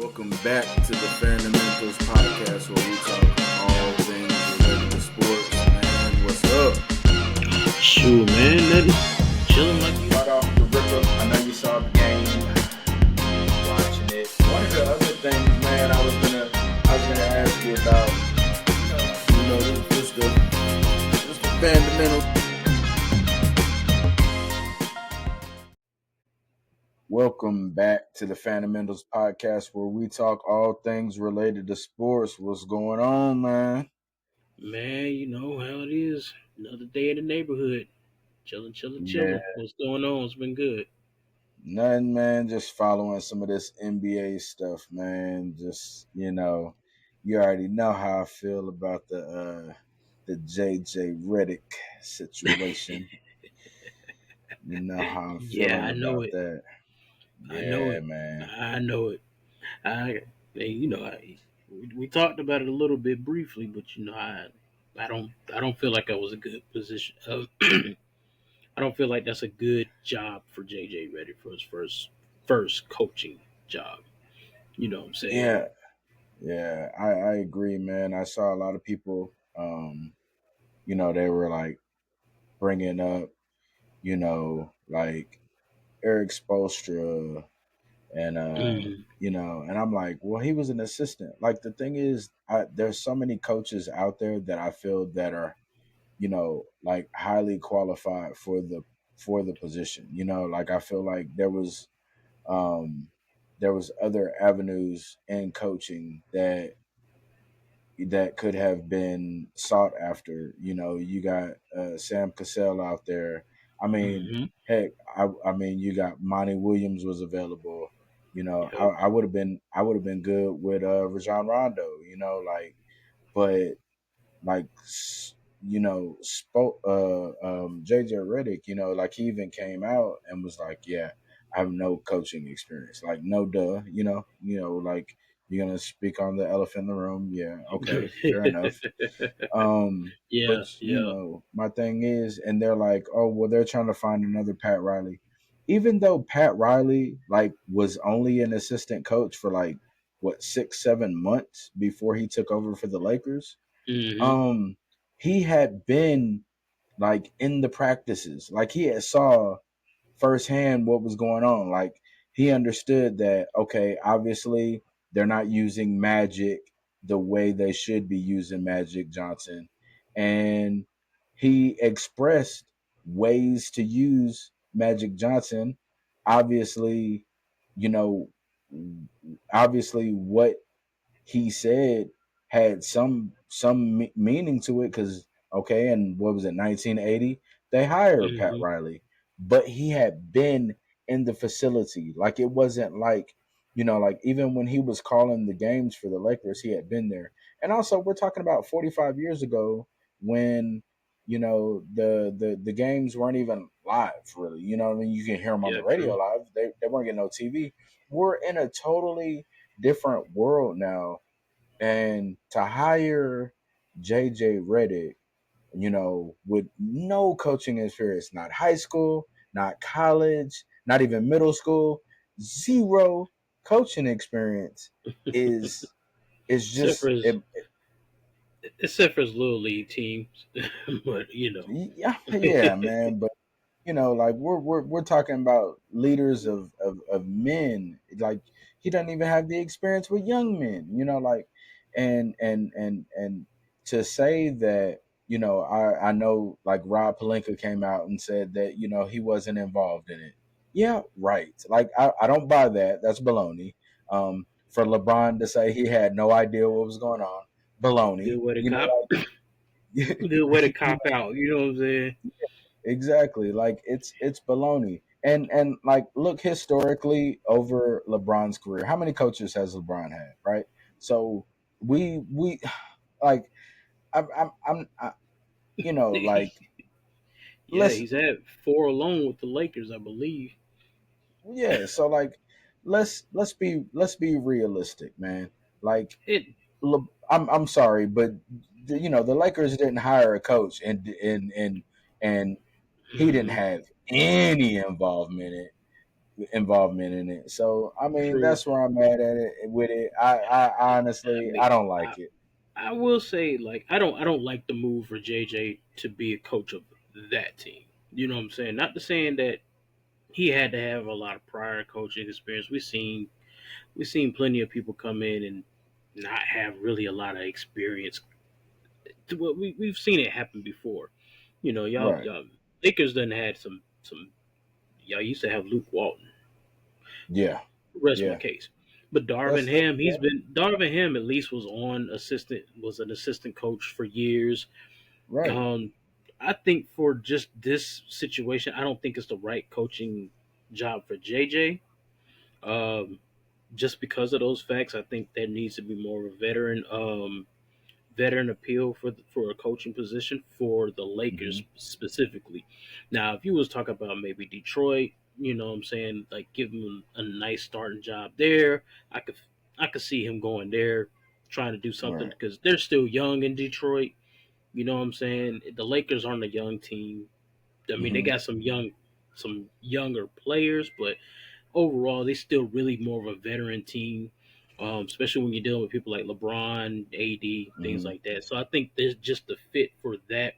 Welcome back to the Fundamentals podcast where we talk all things related to sports. Man, what's up? Shoot, man, nothing. Chilling like you. Right off the ripper, I know you saw the game, watching it. One of the other things, man, I was gonna ask you about. Just the fundamentals. Welcome back to the Fundamentals podcast where we talk all things related to sports. What's going on, man? Man, you know how it is. Another day in the neighborhood. Chilling, chilling, Yeah, chilling. What's going on? It's been good. nothing, man. Just following some of this NBA stuff, man. You already know how I feel about the JJ Reddick situation. You know how I'm Yeah, feeling I know about it. that. I know Yeah, it. man. I know it. I, we talked about it a little bit briefly, but I don't feel like I was a good position. I don't feel like that's a good job for JJ Reddick for his first coaching job. You know what I'm saying? Yeah, yeah. I agree, man. I saw a lot of people. They were like bringing up, like Eric Spoelstra and Hmm. and I'm like, well, he was an assistant. Like the thing is, there's so many coaches out there that I feel that are, like highly qualified for the position. Like I feel like um there was other avenues in coaching that could have been sought after. You got Sam Cassell out there. I mean, Hmm. heck, I mean, you got Monty Williams was available. Yep. I would have been good with Rajon Rondo. But like spoke JJ Reddick, like he even came out and was like, yeah, I have no coaching experience. Like no duh, like you're gonna speak on the elephant in the room. Yeah, okay, fair enough. But Yeah, yeah. my thing is, and they're like, oh well, they're trying to find another Pat Riley. Even though Pat Riley like was only an assistant coach for like what 6 7 months before he took over for the Lakers, Hmm. um he had been like in the practices, like he had saw firsthand what was going on. Like he understood that okay, obviously they're not using Magic the way they should be using Magic Johnson, and he expressed ways to use Magic Johnson. Obviously, you know, obviously what he said had some meaning to it because okay, and what was it, 1980? They hired Pat Hmm. Riley, but he had been in the facility. Like it wasn't like like even when he was calling the games for the Lakers, he had been there. And also, we're talking about 45 years ago when the games weren't even live really. I mean, you can hear them on Yeah, the radio true. live. They weren't getting no TV. We're in a totally different world now, and to hire JJ Reddick, with no coaching experience, not high school, not college, not even middle school, zero coaching experience is Except for just his except for his little league teams, but yeah, yeah, man. But like we're talking about leaders of men. Like he doesn't even have the experience with young men. Like and to say that I know like Rob Pelinka came out and said that he wasn't involved in it. Yeah, right. Like I don't buy that. That's baloney. For LeBron to say he had no idea what was going on, baloney. good way to cop, Like good way to cop out. You know what I'm saying? exactly. Like it's baloney. And like look historically over LeBron's career. How many coaches has LeBron had, right? So we like I, like Yeah, let's he's had four alone with the Lakers, I believe. yeah, so like let's be realistic, man. Like It. I'm sorry, but the Lakers didn't hire a coach and he didn't Hmm. have any involvement in it. involvement in it. So I mean, True. that's where I'm at it with it. I I honestly mean, I don't I, like it. I will say, like, I don't like the move for JJ to be a coach of that team. You know what I'm saying? Not to saying that he had to have a lot of prior coaching experience. We've seen plenty of people come in and not have really a lot of experience. Well, we've seen it happen before. You know, Right. y'all Lakers done had some. Y'all used to have Luke Walton. Yeah. Rest my Yeah. case. But That's yeah. Darvin Ham at least was an assistant coach for years. Right. Um, I think for just this situation, I don't think it's the right coaching job for JJ. Um, just because of those facts, I think there needs to be more of a veteran appeal for a coaching position for the Hmm. Lakers specifically. Now, if you was talking about maybe Detroit, you know what I'm saying, like give him a nice starting job there, I could I could see him going there trying to do something Right. because they're still young in Detroit. You know what I'm saying? The Lakers aren't a young team. I mean, they Hmm. got some younger players, but overall, they still really more of a veteran team, especially when you're dealing with people like LeBron, AD, things Hmm. like that. So I think there's just the fit for that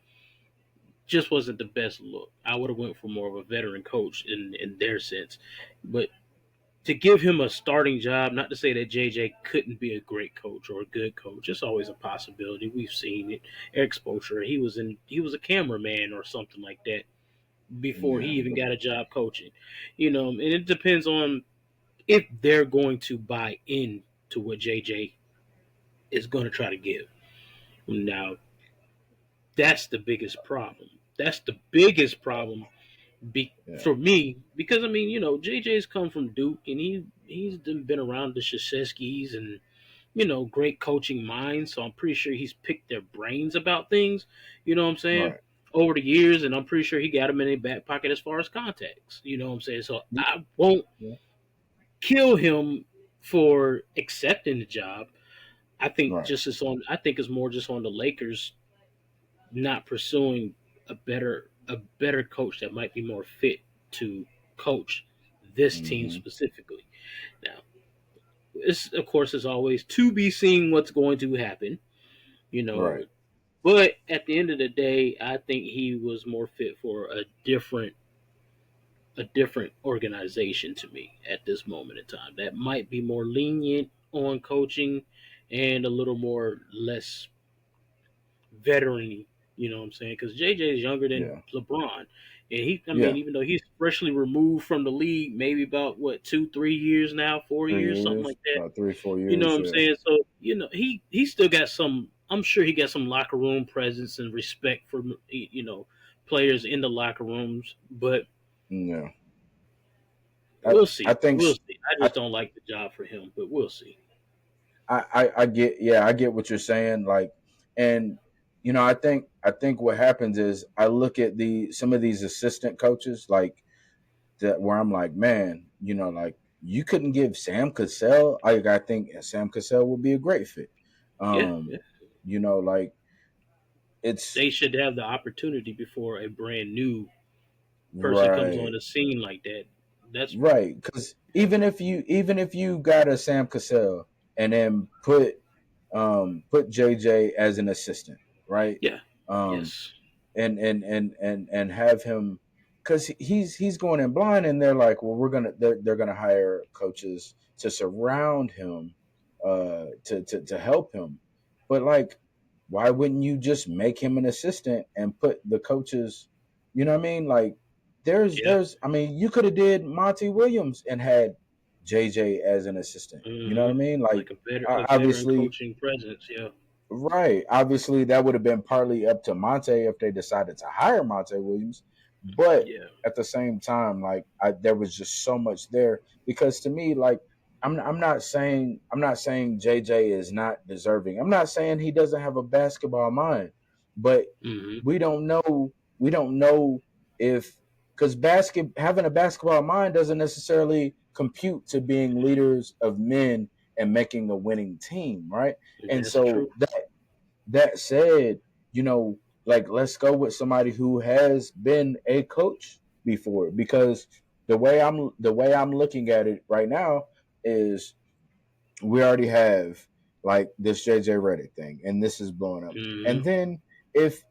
just wasn't the best look. I would have went for more of a veteran coach in their sense, but to give him a starting job, not to say that JJ couldn't be a great coach or a good coach, it's always a possibility. We've seen it. Eric Spoelstra, he was a cameraman or something like that before he Yeah. even got a job coaching. You know, and it depends on if they're going to buy in to what JJ is going to try to give. Now, that's the biggest problem. That's the biggest problem Yeah. for me because I mean, you know, JJ's come from Duke and he's been around the Krzyzewskis and great coaching minds. So I'm pretty sure he's picked their brains about things. You know what I'm saying? Right. Over the years, and I'm pretty sure he got them in their back pocket as far as contacts. You know what I'm saying? So Yeah. I won't Yeah. kill him for accepting the job. Right. I think it's more just on the Lakers not pursuing a better coach that might be more fit to coach this team Hmm. specifically. Now, it's of course as always to be seen what's going to happen, you know. Right. But at the end of the day, I think he was more fit for a different organization to me at this moment in time. That might be more lenient on coaching and a little more less veteran. You know what I'm saying? Because JJ is younger than Yeah. LeBron, and I mean, Yeah. even though he's freshly removed from the league, maybe about what 2, 3 years now, 4 years, something 3 years, like that. about 3, 4 You know what years. I'm Yeah. saying? So he still got some. I'm sure he got some locker room presence and respect for players in the locker rooms. But Yeah. I we'll I see. think We'll see. I I just don't like the job for him, but we'll see. I get, yeah, I get what you're saying, like, and I think what happens is I look at the some of these assistant coaches like that where I'm like, man, like you couldn't give Sam Cassell. I think Sam Cassell would be a great fit. Yeah, yeah. Like it's They should have the opportunity before a brand new person comes on right. the scene like that. That's Right, because even if you got a Sam Cassell and then put JJ as an assistant, right? yeah, Um, yes, and have him because he's going in blind, and they're like, well, they're gonna hire coaches to surround him, to help him, but like, why wouldn't you just make him an assistant and put the coaches, you know what I mean? Like, yeah, I mean, you could have did Monty Williams and had JJ as an assistant. You know what I mean? Like, like a veteran obviously, coaching presence. Yeah, right. Obviously, that would have been partly up to Monte if they decided to hire Monte Williams. But yeah, at the same time, like, there was just so much there because to me, like, I'm not saying JJ is not deserving. I'm not saying he doesn't have a basketball mind, but hmm we don't know if because having a basketball mind doesn't necessarily compute to being leaders of men and making a winning team, right? And that's true. so that said, like, let's go with somebody who has been a coach before because the way I'm looking at it right now is we already have like this JJ Reddick thing, and this is blowing up. Hmm. And then if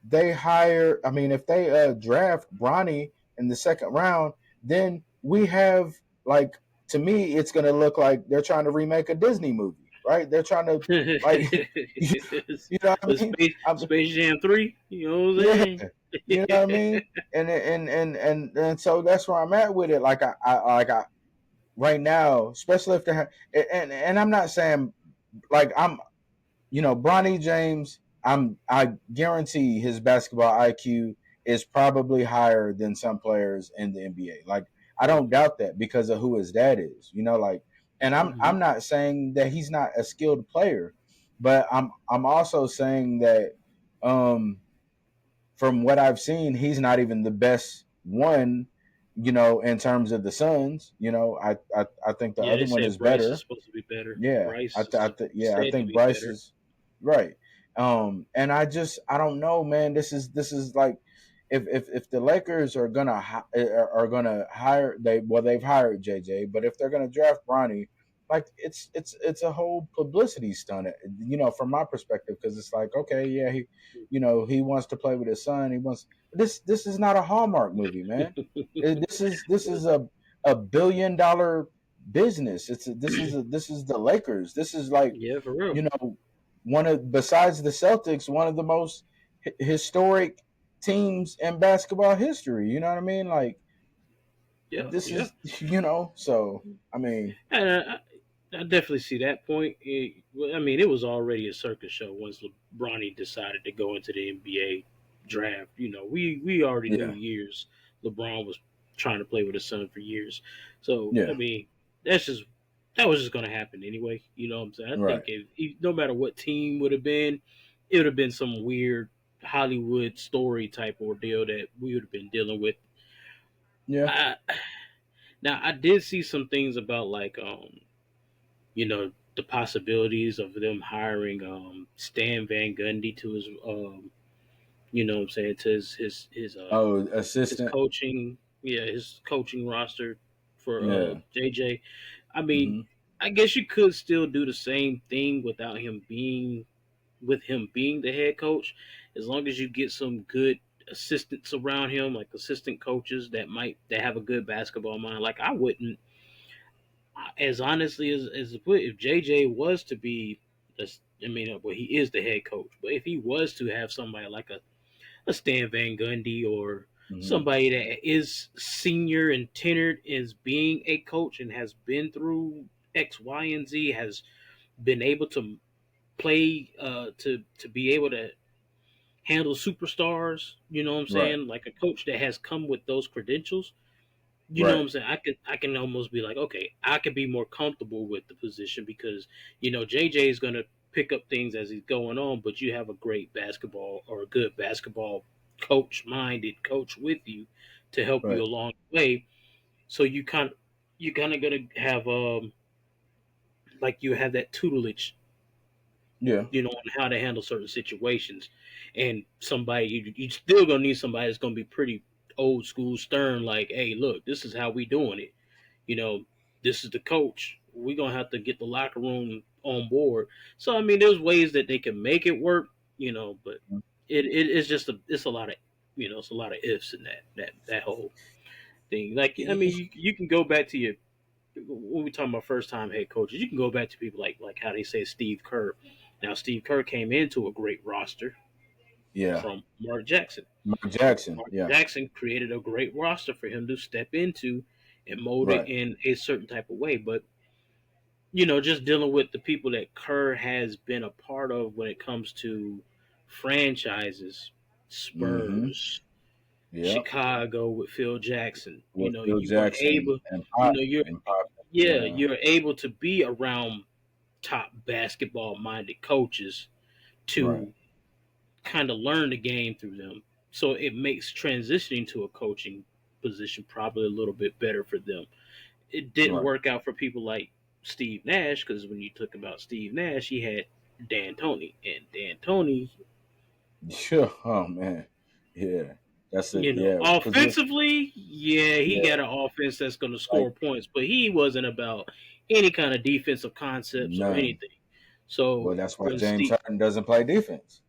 they hire, I mean, if they draft Bronny in the second round, then we have like, to me, it's gonna look like they're trying to remake a Disney movie, right? They're trying to like, you, you know what I The mean? Space Jam 3, you know what I'm Yeah, saying? you know what I mean. And so that's where I'm at with it. Like I right now, especially if they're and I'm not saying like Bronny James, I guarantee his basketball IQ is probably higher than some players in the NBA. Like I don't Hmm. doubt that because of who his dad is. Like, and I'm Hmm. not saying that he's not a skilled player, but I'm also saying that um from what I've seen, he's not even the best one. In terms of the Suns, I think the Yeah, other they one said is Bryce is better. supposed to be better. Yeah, Bryce is yeah, I said to think be Bryce better. is right. And I don't know, man. This is like if the Lakers are gonna hire they've hired JJ, but if they're gonna draft Bronny, like it's a whole publicity stunt, from my perspective, because it's like, okay, yeah, he wants to play with his son. This is not a Hallmark movie, man. This is a $1 billion business. This is the Lakers. This is like, Yeah, for real. one of, besides the Celtics, one of the most historic teams in basketball history. You know what I mean? Like Yeah, this yeah. is so I mean, And I definitely see that point. Well, I mean, it was already a circus show once LeBron decided to go into the NBA draft. We already knew yeah, years LeBron was trying to play with his son for years. So I yeah, mean, that's just that was just going to happen anyway. You know what I'm saying? I think right, no matter what team would have been, it would have been some weird Hollywood story type ordeal that we would have been dealing with. yeah. I, now I did see some things about like the possibilities of them hiring Stan Van Gundy to his what I'm saying, to Oh, his assistant. coaching, yeah, his coaching roster for Yeah. JJ. I mean, Hmm. I guess you could still do the same thing without him being the head coach, as long as you get some good assistants around him, like assistant coaches that have a good basketball mind. Like I wouldn't, as honestly as to put, if JJ was to be, I mean, well, he is the head coach, but if he was to have somebody like a Stan Van Gundy or Hmm. somebody that is senior and tenured as being a coach and has been through X, Y, and Z, has been able to play, to be able to handle superstars, you know what I'm Right. saying? Like a coach that has come with those credentials, you know what Right. I'm saying? I can almost be like, okay, I could be more comfortable with the position because JJ is gonna pick up things as he's going on, but you have a great basketball or a good basketball minded coach with you to help you Right. along the way. So you kind of gonna have like you have that tutelage, Yeah. on how to handle certain situations, and somebody you still gonna need somebody that's gonna be pretty old school stern, like, hey, look, this is how we doing it, you know, this is the coach. We're gonna have to get the locker room on board. So I mean, there's ways that they can make it work, but it's just it's a lot of it's a lot of ifs in that whole thing. Like I mean, you can go back to your when we talk about first time head coaches, you can go back to people like how they say Steve Kerr. Now Steve Kerr came into a great roster Yeah. from Mark Jackson. Mark Jackson. Mark Yeah. Jackson created a great roster for him to step into and mold it Right. in a certain type of way. But just dealing with the people that Kerr has been a part of when it comes to franchises, Hmm. Spurs, Yep. Chicago with Phil Jackson. With Phil You are Jackson able, and Pop you're and Pop. yeah, Yeah. you're able to be around top basketball minded coaches Right. to kind of learn the game through them. So it makes transitioning to a coaching position probably a little bit better for them. It didn't Right. work out for people like Steve Nash because when you talk about Steve Nash, he had Dan Tony, and Dan Tony, Sure. Oh man. Yeah. That's it. You know, Yeah, because offensively, yeah, he got yeah, an offense that's going to like score points, but he wasn't about any kind of defensive concepts or none. anything. So Well, that's why when James Steve, Harden doesn't play defense.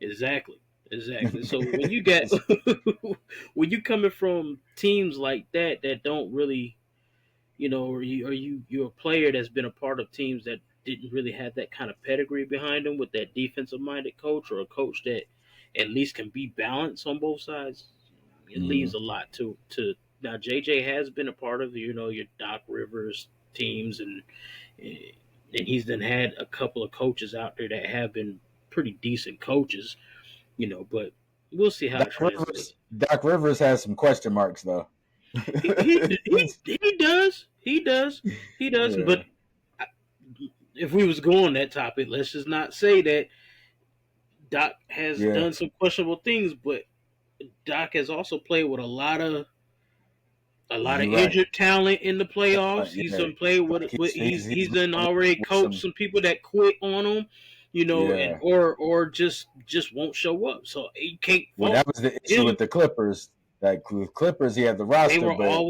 exactly, exactly. So when you get when you coming from teams like that don't really, you're a player that's been a part of teams that didn't really have that kind of pedigree behind them with that defensive minded coach or a coach that at least can be balanced on both sides. It Hmm. leaves a lot to now. JJ has been a part of your Doc Rivers teams and he's then had a couple of coaches out there that have been pretty decent coaches, but we'll see how it translates. Doc Rivers has some question marks though. He he he does. He does. Yeah, But if we was going that topic, let's just not say that Doc has yeah, done some questionable things, but Doc has also played with a lot of you're right. injured talent in the playoffs. He's Yeah, done played like he's he's done already with coached some. some people that quit on him, and Yeah, or just won't show up. So you can't well, fault that was the issue him. with the Clippers. Like with Clippers, he had the They roster, were but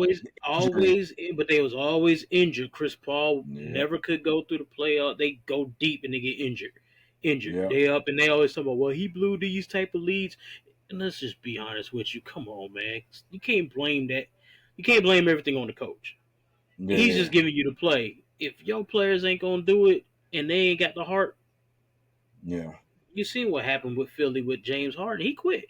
injury. but they was always injured. Chris Paul Yeah, never could go through the playoff. They go deep and they get injured. yeah, They up and they always talk about, well, he blew these type of leads. And let's just be honest with you. Come on, man. You can't blame that. You can't blame everything on the coach. He's yeah, just giving you the play. If your players ain't gonna do it and they ain't got the heart, yeah, you seen what happened with Philly with James Harden. He quit.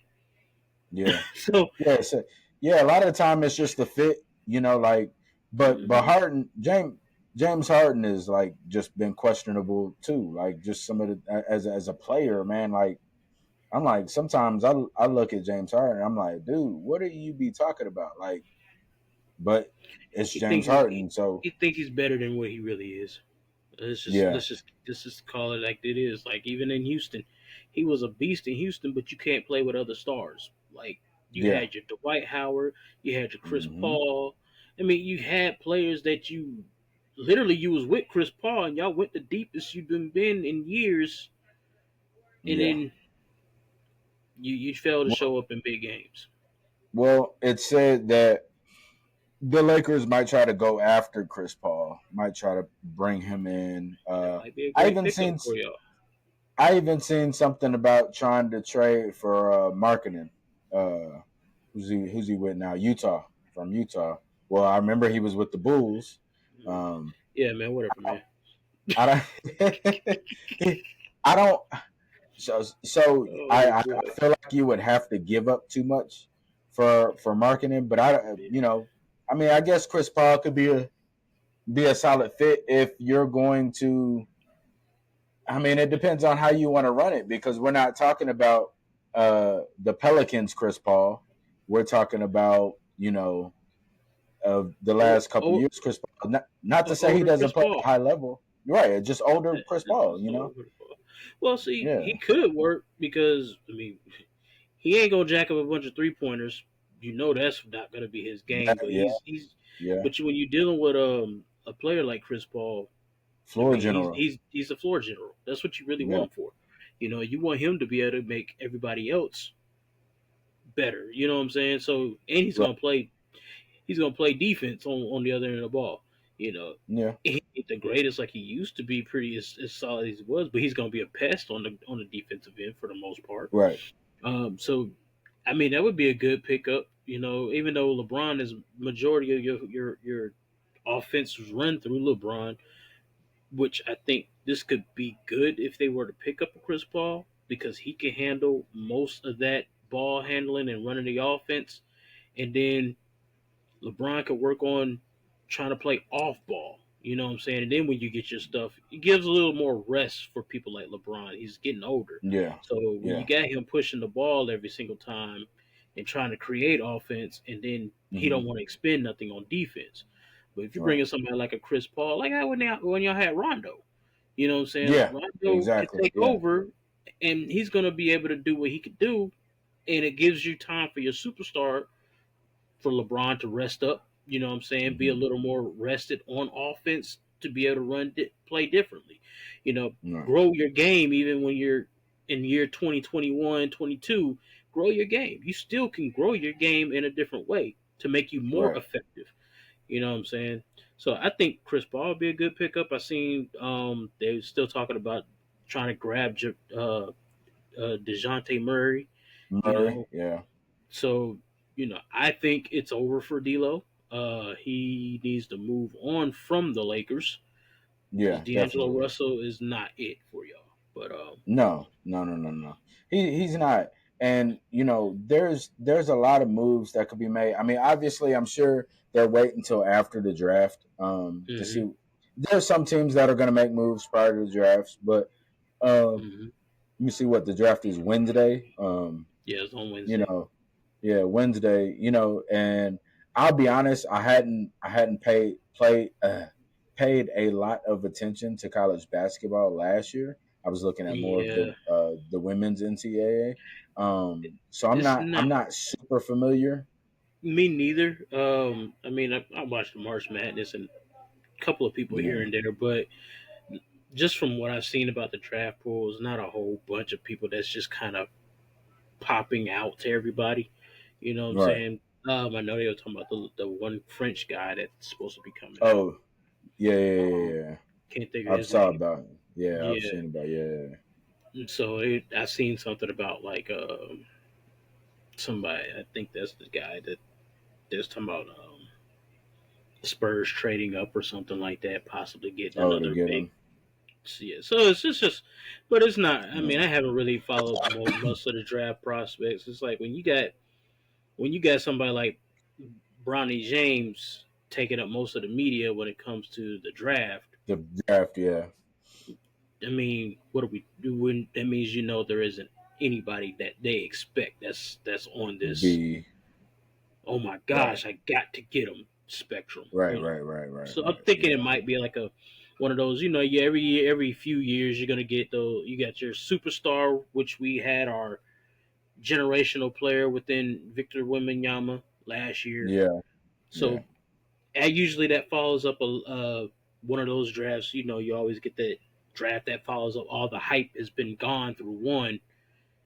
yeah. So Yeah, so yeah, a lot of the time it's just the fit, like but mhm. Harden James Harden is like just been questionable too. Like just some of the as a player, man, like I'm like sometimes I look at James Harden, I'm like, dude, what do you be talking about? Like, but it's he think James he's he, Harden, so he think he's better than what he really is. Let's just yeah, let's just let's just call it like it is. Like even in Houston, he was a beast in Houston, but you can't play with other stars. Like you yeah, had your Dwight Howard, you had your Chris hmm, Paul. I mean, you had players that you literally you was with Chris Paul, and y'all went the deepest you've been in years, and yeah. then you fail to Well, show up in big games. well, it said that the Lakers might try to go after Chris Paul, might try to bring him in. That might be a I great even pickup seen for y'all. I even seen something about trying to trade for marketing. Uh, who's he with now? Utah, from Utah. Well, I remember he was with the Bulls. Mhm. Um, Yeah, man. Whatever, man. I don't. I don't. So Oh I boy. feel like you would have to give up too much for marketing, but I mean, I guess Chris Paul could be a solid fit if you're going to. I mean, it depends on how you want to run it because we're not talking about the Pelicans, Chris Paul. We're talking about of the Oh, last couple of oh, years, Chris Paul. Not to say he older Chris doesn't play at Paul. a high level. You're right. It's just older Chris Paul. Well, see, Yeah, he could work because I mean, he ain't gonna jack up a bunch of 3 pointers. You know that's not gonna be his game. But yeah, yeah. when you're dealing with a player like Chris Paul, I Floor mean, general. he's a floor general. That's what you really want Yeah, him for. You want him to be able to make everybody else better. You know what I'm saying? So and right. he's gonna play defense on the other end of the ball. You know, Yeah, he ain't the greatest like he used to be, pretty as solid as he was, but he's gonna be a pest on the defensive end for the most part. right. So I mean that would be a good pickup. Even though LeBron is majority of your offense was run through LeBron, which I think this could be good if they were to pick up a Chris Paul because he can handle most of that ball handling and running the offense, and then LeBron could work on trying to play off ball. You know what I'm saying? And then when you get your stuff, it gives a little more rest for people like LeBron. He's getting older. Yeah, So when you yeah. got him pushing the ball every single time and trying to create offense, and then he Hmm. don't want to expend nothing on defense. But if you bring Right. in somebody like a Chris Paul, like when y'all had Rondo, you know what I'm saying? Yeah, Rondo could exactly. take Yeah, over, and he's going to be able to do what he could do, and it gives you time for your superstar for LeBron to rest up. You know what I'm saying? Be a hmm, little more rested on offense to be able to play differently. right. Grow your game even when you're in year 2021, 22. grow your game. You still can grow your game in a different way to make you more Right. effective. You know what I'm saying? So I think Chris Paul would be a good pickup. I seen they still talking about trying to grab Dejounte Murray. You Murray. know, Yeah. so I think it's over for D'Lo. He needs to move on from the Lakers because Yeah. D'Angelo Definitely. Russell is not it for y'all. But No. No. No. No. No. He's not. And there's a lot of moves that could be made. I mean, obviously, I'm sure they're waiting until after the draft to hmm see. There's some teams that are going to make moves prior to the drafts, but um, hmm let me see what the draft is Wednesday. yeah, it's on You Wednesday. know, yeah, Wednesday. And I'll be honest, I hadn't paid a lot of attention to college basketball last year. I was looking at more of Yeah, the women's NCAA. So I'm it's not I'm not not super familiar. me neither. I mean, I watched the March Madness and a couple of people here Yeah, and there, but just from what I've seen about the draft pool, it's not a whole bunch of people that's just kind of popping out to everybody. You know what I'm right. saying? I know they were talking about the one French guy that's supposed to be coming out. Oh, yeah, yeah, yeah, yeah, Um, yeah. can't think of I've his saw name. about it. Yeah, I've Yeah. seen about yeah. And so I seen something about like somebody. I think that's the guy that there's talking about Spurs trading up or something like that, possibly getting Oh, to another get big. them. Yeah, so it's just, but it's not. I mean, Yeah. I haven't really followed most of the draft prospects. It's like when you got somebody like Bronny James taking up most of the media when it comes to the draft. The draft, yeah. I mean, what are we doing? That means there isn't anybody that they expect that's on this. Be Oh my right. gosh, I got to get him spectrum. Right, right, right, right, So I'm right. thinking it Yeah. might be like a one of those. Yeah, every year, every few years, you're gonna get though. You got your superstar, which we had our generational player within Victor Wembanyama last year. Yeah. Yeah. So and usually that follows up one of those drafts. You always get that draft that follows up. All the hype has been gone through one.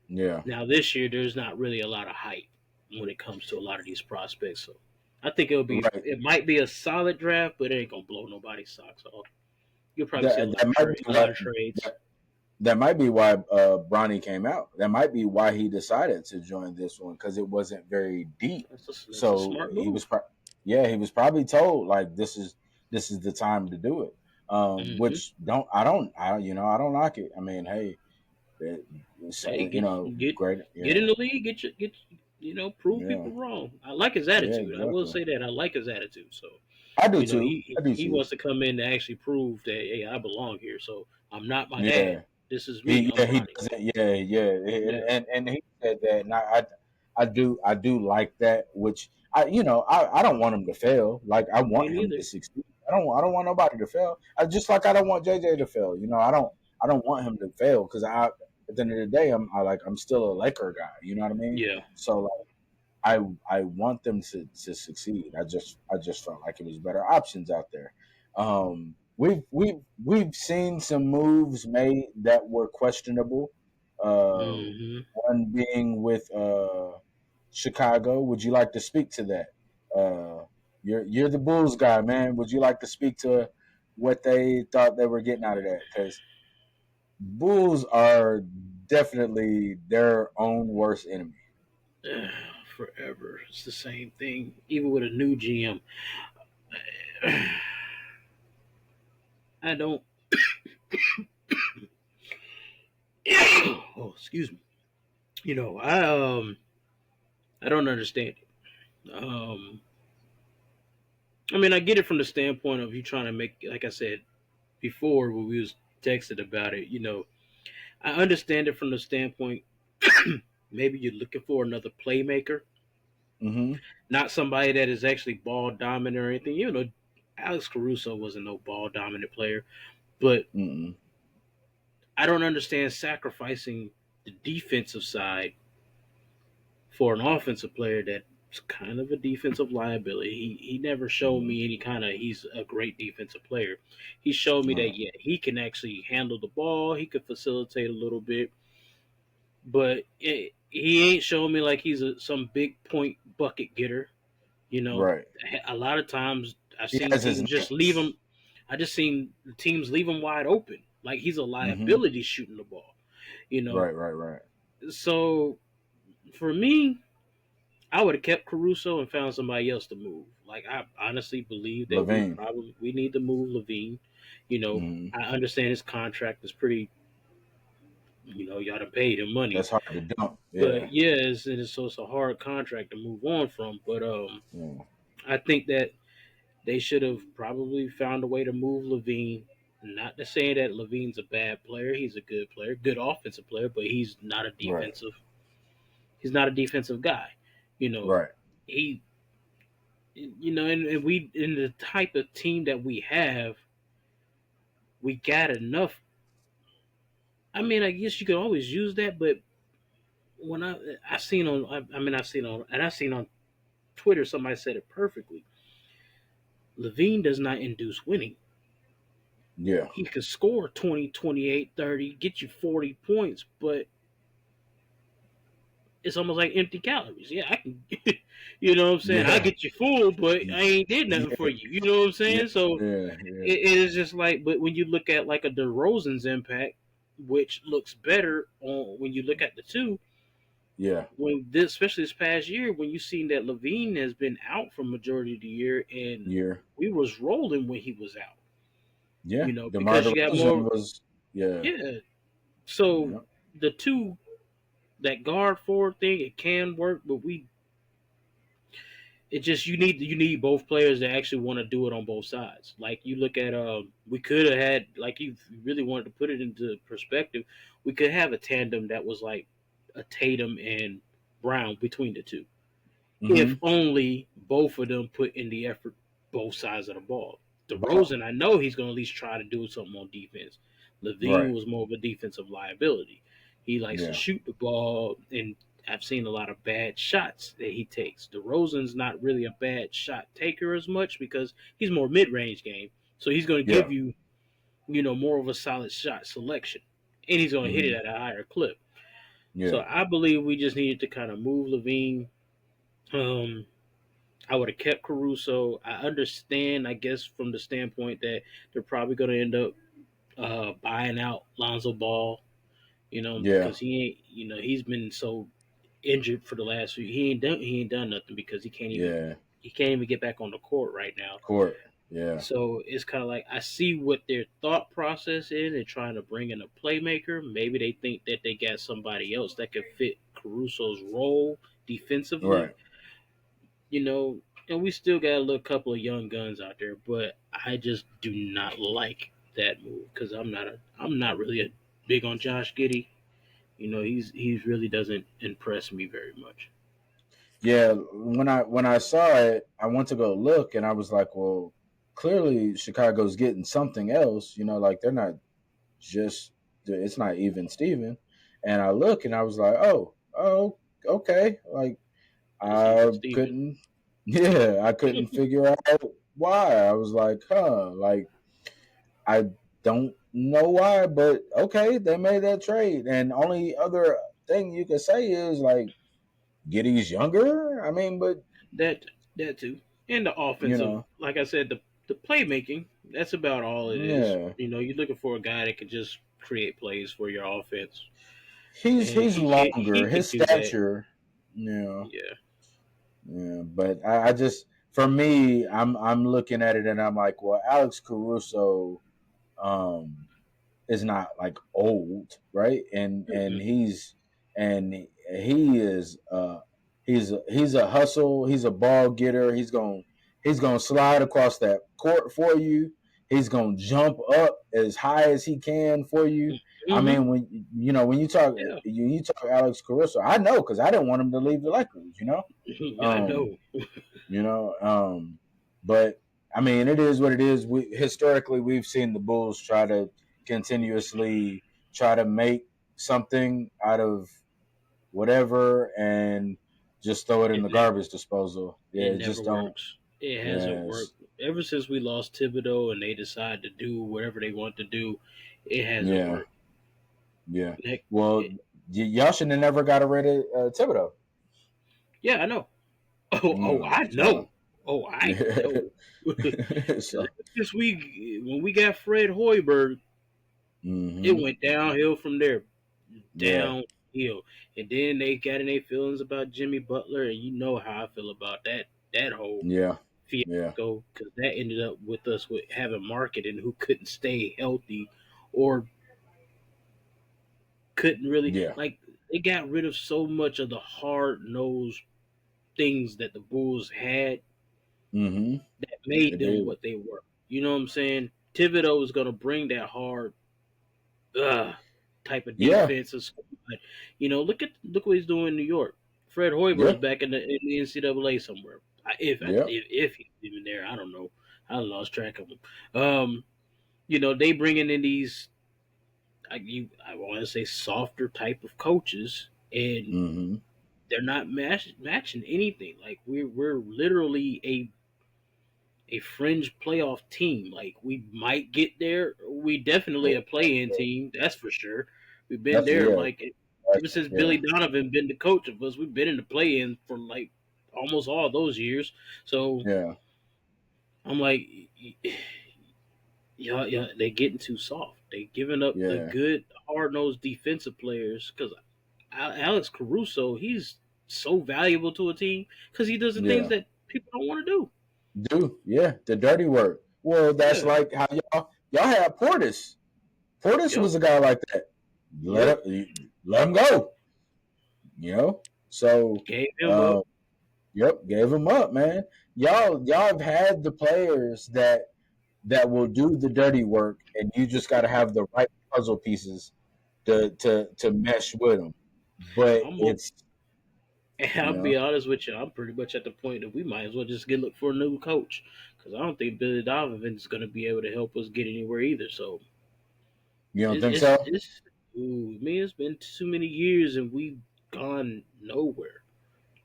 Yeah. Now this year, there's not really a lot of hype when it comes to a lot of these prospects. So I think Right. it might be a solid draft, but it ain't gonna blow nobody's socks off. You'll probably see That that might be a why lot of trades. that, that might be why Bronny came out. That might be why he decided to join this one because it wasn't very deep. That's a So smart move. yeah, he was probably told like this is the time to do it. hmm Which I don't knock it. I mean, hey, it's, Hey, get great. get in Yeah. the league. Get prove Yeah. people wrong. I like his Yeah. attitude. I will Exactly. say that I like his attitude. So I do too. he I do he too. wants to come in to actually prove that hey, I belong here. So I'm not my dad. Yeah. This is me. He I'm yeah he Bronny. doesn't yeah and Yeah, and, and he said that and I do like that which I don't want him to fail like I me want him to neither. succeed I don't want nobody to fail I just like I don't want JJ to fail I don't want him to fail because I at the end of the day I'm still a Laker guy you know what I mean Yeah. so like I want them to succeed. I just felt like it was better options out there. We've seen some moves made that were questionable. hmm One being with Chicago. Would you like to speak to that? You're the Bulls guy, man. Would you like to speak to what they thought they were getting out of that? Because Bulls are definitely their own worst enemy. Forever, it's the same thing. Even with a new GM, I don't. Oh, excuse me. I don't understand it. I mean, I get it from the standpoint of you trying to make, like I said before when we was texted about it. I understand it from the standpoint maybe you're looking for another playmaker, Mm-hmm. not somebody that is actually ball dominant or anything. Alex Caruso wasn't no ball dominant player, but Mm-mm. I don't understand sacrificing the defensive side for an offensive player that's kind of a defensive liability. He never showed Mm-hmm. me any kind of he's a great defensive player. He showed me that Right. yeah, he can actually handle the ball, he could facilitate a little bit, but he ain't showing me like he's some big point bucket getter. You know, Right. a lot of times I've He seen has his teams just leave nights. him. I just seen the teams leave him wide open, like he's a Mm-hmm. liability shooting the ball. You know, Right. Right. Right. so for me, I would have kept Caruso and found somebody else to move. Like I honestly believe that Levine. we need to move Levine. You know, Mm-hmm. I understand his contract is pretty. You know, y'all done paid him money, That's hard to dump. but Yeah. yeah, it's a hard contract to move on from. But Yeah. I think that they should have probably found a way to move Levine. Not to say that Levine's a bad player; he's a good player, good offensive player, but Right. He's not a defensive guy. You know, Right. he and we in the type of team that we have, we got enough. I mean, I guess you could always use that, but when I seen on, I mean, I've seen on Twitter somebody said it perfectly. Levine does not induce winning. Yeah. He could score 20, 28, 30, get you 40 points, but it's almost like empty calories. Yeah, I can, you know what I'm saying? I Yeah. get you full, but I ain't did nothing Yeah. for you. You know what I'm Yeah. saying? So Yeah. Yeah. it is just like, but when you look at like a DeRozan's impact, which looks better on when you look at the two, Yeah. when this, especially this past year, when you seen that Levine has been out for majority of the year, and Yeah. we was rolling when he was out, Yeah. DeMar because you got DeRozan more, was. Yeah. yeah. So Yeah. the two, that guard forward thing, it can work, but it just you need both players that actually want to do it on both sides. Like you look at we could have had, like, you really wanted to put it into perspective, we could have a tandem that was like a Tatum and Brown between the two, if Mm-hmm. only both of them put in the effort both sides of the ball. Ball. DeRozan, I know he's going to at least try to do something on defense. Levine Right. was more of a defensive liability. He likes to Yeah. shoot the ball, and I've seen a lot of bad shots that he takes. DeRozan's not really a bad shot taker as much because he's more mid range game. So he's going to give Yeah. you, more of a solid shot selection, and he's going to hit it Mm-hmm. at a higher clip. So Yeah. I believe we just needed to kind of move Levine. Um, I would have kept Caruso. I understand, I guess, from the standpoint that they're probably going to end up buying out Lonzo Ball, Yeah. because he ain't, he's been so injured for the last few. He ain't done nothing because Yeah. he can't even get back on the court right now. Court. Yeah. So it's kind of like I see what their thought process is and trying to bring in a playmaker. Maybe they think that they got somebody else that could fit Caruso's role defensively, Right. and we still got a little couple of young guns out there, but I just do not like that move because I'm not really big on Josh Giddey. He's really doesn't impress me very much. Yeah. When I saw it, I went to go look, and I was like, well, clearly Chicago's getting something else. Like they're not just. It's not even Steven. And I look, and I was like, oh, okay. Like It's I even Steven. couldn't. Yeah, I couldn't figure out why. I was like, huh. Like I don't know why, but okay, they made that trade. And only other thing you could say is like Giddy's younger. I mean, but That that too, and the you offensive, know, like I said, the playmaking. That's about all it is. yeah, You're looking for a guy that can just create plays for your offense, he's and he's he longer. could His do that. stature, yeah, Yeah, yeah. But I just, for me, I'm looking at it and I'm like, well, Alex Caruso, um, is not like old, right? And mm-mm. he is he's a hustle. He's a ball getter. He's gonna slide across that court for you. He's gonna jump up as high as he can for you. I Mm-hmm. mean, when you talk Yeah, you talk Alex Caruso, I know because I didn't want him to leave the Lakers. I Um, know. you know. But I mean, it is what it is. We historically we've seen the Bulls try to continuously try to make something out of whatever and just throw it in It the never garbage disposal. Yeah, it it never just don't. works. It hasn't Yes. worked ever since we lost Thibodeau and they decided to do whatever they want to do. It hasn't Yeah. worked. Yeah. Heck, Well, y'all should have never got rid of Thibodeau. Yeah, I know. Oh, I So know. Oh, I know. so This week when we got Fred Hoiberg, it hmm went downhill from there. yeah, Downhill. And then they got in their feelings about Jimmy Butler, and you know how I feel about that whole yeah, yeah, fiasco, because that ended up with us with having marketing who couldn't stay healthy or couldn't really yeah. like they got rid of so much of the hard nosed things that the Bulls had hmm that made It them did. what they were. You know what I'm saying? Thibodeau is gonna bring that hard uh, type of Yeah, defense. You know, look what he's doing in New York. Fred Hoiberg's yeah, back in the NCAA somewhere. yeah. If he's even there, I don't know. I lost track of him. Um, you know, they bringing in these I want to say softer type of coaches, and hmm they're not matching anything. Like we're literally a fringe playoff team. Like we might get there. We definitely a play-in team. That's for sure. We've been That's there yeah, like ever that's, since Billy yeah, Donovan been the coach of us. We've been in the play-in for like almost all those years. So yeah, I'm like, yeah, they getting too soft. They giving up the yeah, good hard-nosed defensive players because Alex Caruso, he's so valuable to a team because he does the things yeah. that people don't want to do. Do yeah, the dirty work. Well, that's Yeah. like how y'all had Portis. Portis Yep. was a guy like that. Yep. Let him go. You know. So, Gave him uh, up. yep, gave him up, man. Y'all have had the players that will do the dirty work, and you just got to have the right puzzle pieces to mesh with them. But I'm a, it's and you I'll be know honest with you. I'm pretty much at the point that we might as well just get look for a new coach because I don't think Billy Donovan is going to be able to help us get anywhere either. So you don't it's think it's, so? it's ooh, man, it's been too many years and we've gone nowhere.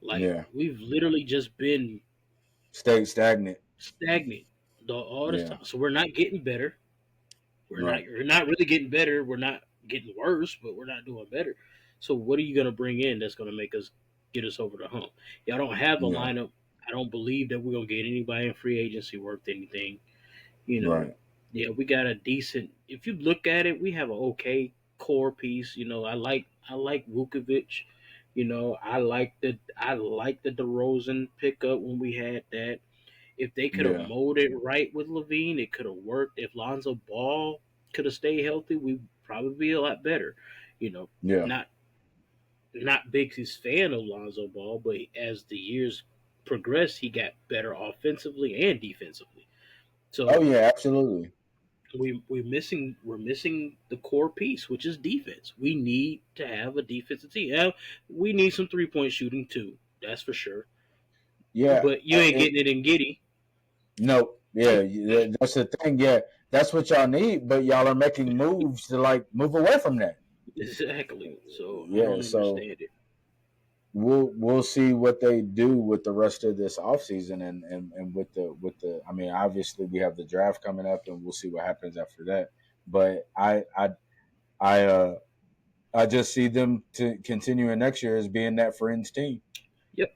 Like Yeah, we've literally just been stay stagnant. stagnant all this Yeah, time. So we're not getting better. right. We're not really getting better. We're not getting worse, but we're not doing better. So what are you going to bring in that's going to make us get us over the hump? Y'all don't have the Yeah, lineup. I don't believe that we're going to get anybody in free agency worth anything. You know, right. yeah, we got a decent. If you look at it, we have an okay core piece. You know, I like Vukovic. You know, I like the DeRozan pickup when we had that. If they could have Yeah, molded right with Levine, it could have worked. If Lonzo Ball could have stayed healthy, we'd probably be a lot better. You know, yeah. not not biggest fan of Lonzo Ball, but as the years progressed, he got better offensively and defensively. Oh So yeah, absolutely. we're missing the core piece, which is defense. We need to have a defensive team. Now, we need some 3-point shooting too. That's for sure. Yeah. But you ain't getting it in Giddy. No. Yeah, that's the thing. Yeah, that's what y'all need, but y'all are making moves to like move away from that. Exactly. So I Yeah, don't so understand it. we'll see what they do with the rest of this offseason and with the I mean, obviously we have the draft coming up and we'll see what happens after that. But I I just see them to continuing next year as being that fringe team, Yep.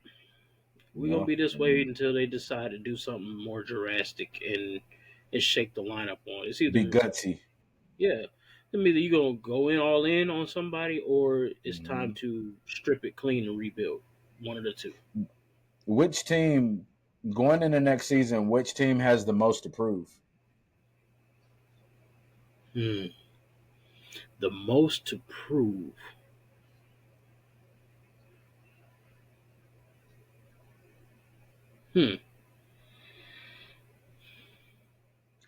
you We're gonna know, be this way and until they decide to do something more drastic and shake the lineup on. It's be either gutsy. yeah. Either you gonna go in all in on somebody or it's time hmm to strip it clean and rebuild. One of the two. Which team going into next season? Which team has the most to prove? Hmm. The most to prove. Hmm.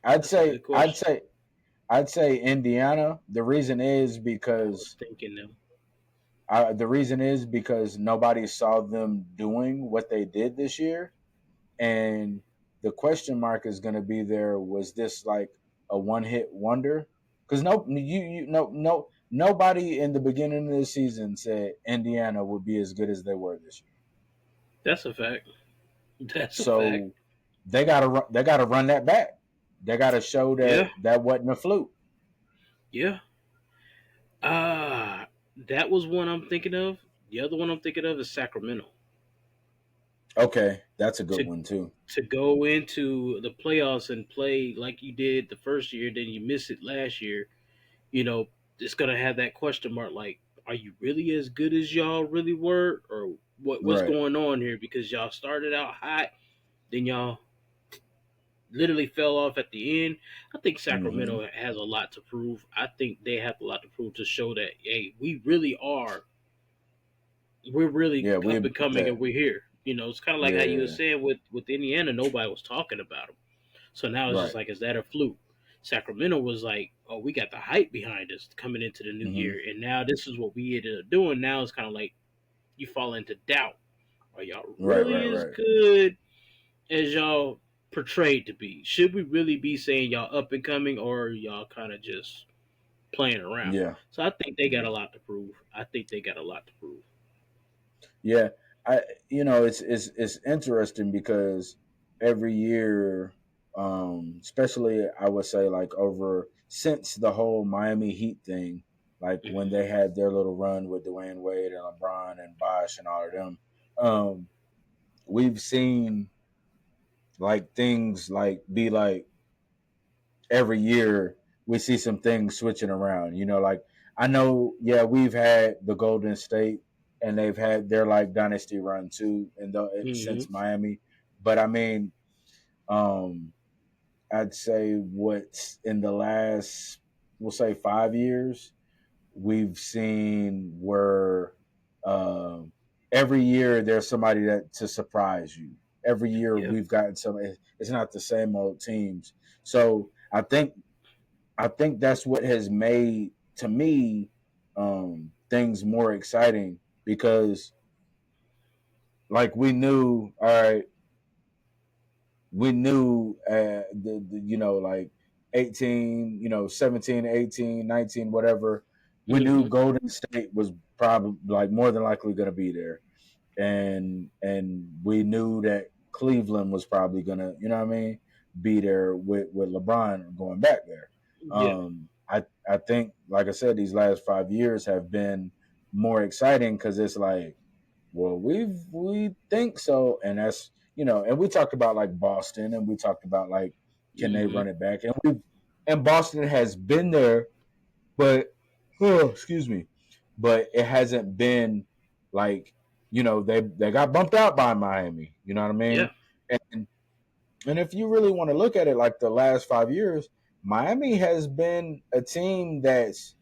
I'd That's a say good I'd question. say I'd say Indiana. I was thinking them. The reason is because nobody saw them doing what they did this year, and the question mark is going to be there. Was this like a one hit wonder? Because no nobody in the beginning of the season said Indiana would be as good as they were this year. That's a fact. That's a fact. So they gotta run that back. They gotta show Yeah. that that wasn't a fluke. Yeah. Ah. That was one I'm thinking of. The other one I'm thinking of is Sacramento. Okay, that's a good To one too. to go into the playoffs and play like you did the first year, then you miss it last year. You know, it's gonna have that question mark. Like, are you really as good as y'all really were, or what's Right. going on here? Because y'all started out hot, then y'all literally fell off at the end. I think Hmm. Sacramento has a lot to prove. I think they have a lot to prove to show that hey, we really are. We're really Yeah, we up and about coming, that. and we're here. You know, it's kind of like how you were Yeah. saying with Indiana, nobody was talking about them. So now it's just Right. like, is that a fluke? Sacramento was like, oh, we got the hype behind us coming into the new Hmm. year, and now this is what we ended up doing. Now it's kind of like you fall into doubt. Are y'all Right. really Right. as Right. good as y'all portrayed to be? Should we really be saying y'all up and coming, or are y'all kind of just playing around? Yeah. So I think they got Yeah. a lot to prove. I think they got a lot to prove. Yeah. I it's interesting because every year, especially I would say like over since the whole Miami Heat thing, like when Hmm. they had their little run with Dwayne Wade and LeBron and Bosh and all of them, um, we've seen like things like be like every year we see some things switching around. Like I know, yeah, we've had the Golden State and they've had their like dynasty run too, and Hmm. since Miami. But I mean, um, I'd say what's in the last, we'll say 5 years, we've seen where um, every year there's somebody that to surprise you. Every year Yeah. we've gotten some. It's not the same old teams. So I think that's what has made to me things more exciting because like all right, we knew like 18, 17, 18, 19, whatever. We knew Hmm. Golden State was probably like more than likely going to be there, and we knew that Cleveland was probably gonna, what I mean, be there with LeBron going back there. Yeah. I think, like I said, these last 5 years have been more exciting because it's like, well, we think so, and that's and we talked about like Boston, and we talked about like can they Hmm. run it back, and Boston has been there, but oh, excuse me, but it hasn't been like they got bumped out by Miami. You know what I Yeah. mean? And and if you really want to look at it, like the last 5 years, Miami has been a team that's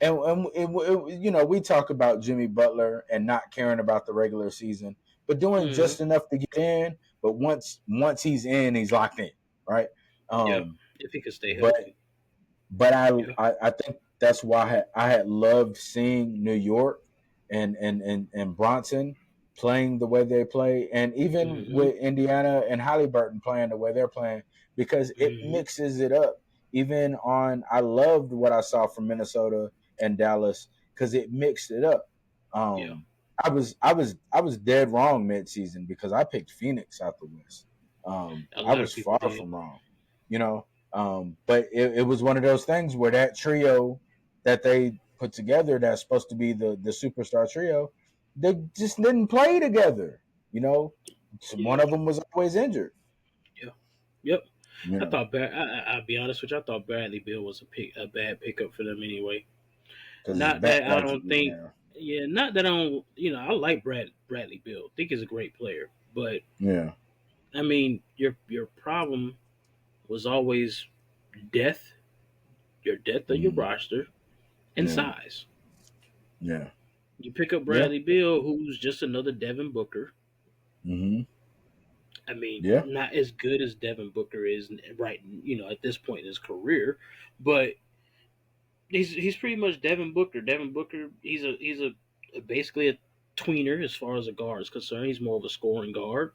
we talk about Jimmy Butler and not caring about the regular season, but doing Hmm. just enough to get in. But once he's in, he's locked in, right? Yeah. Um, If he could stay but healthy. but Yeah. I think that's why I had loved seeing New York and Bronson playing the way they play, and even Hmm. with Indiana and Halliburton playing the way they're playing because it Hmm. mixes it up. Even on, I loved what I saw from Minnesota and Dallas because it mixed it up. Yeah. Um, I was dead wrong midseason because I picked Phoenix out the West. A I lot of was people far did. from wrong, you know. But it was one of those things where that trio that they put together that's supposed to be the superstar trio, they just didn't play together. You know, one Yeah. of them was always injured. Yeah. Yep. You I know, thought I'll be honest with you. I thought Bradley Bill was a bad pickup for them anyway. because his Not back that I got to don't be think. there. Yeah. Not that I don't. I like Bradley Bill. Think he's a great player. But Yeah. I mean, your problem was always depth, your depth of your Mm, roster, and yeah. size. Yeah. You pick up Yeah. Bradley Bill, who's just another Devin Booker. Hmm. I mean, Yeah. not as good as Devin Booker is right, at this point in his career, but he's pretty much Devin Booker. Devin Booker, he's basically a tweener as far as a guard is concerned. He's more of a scoring guard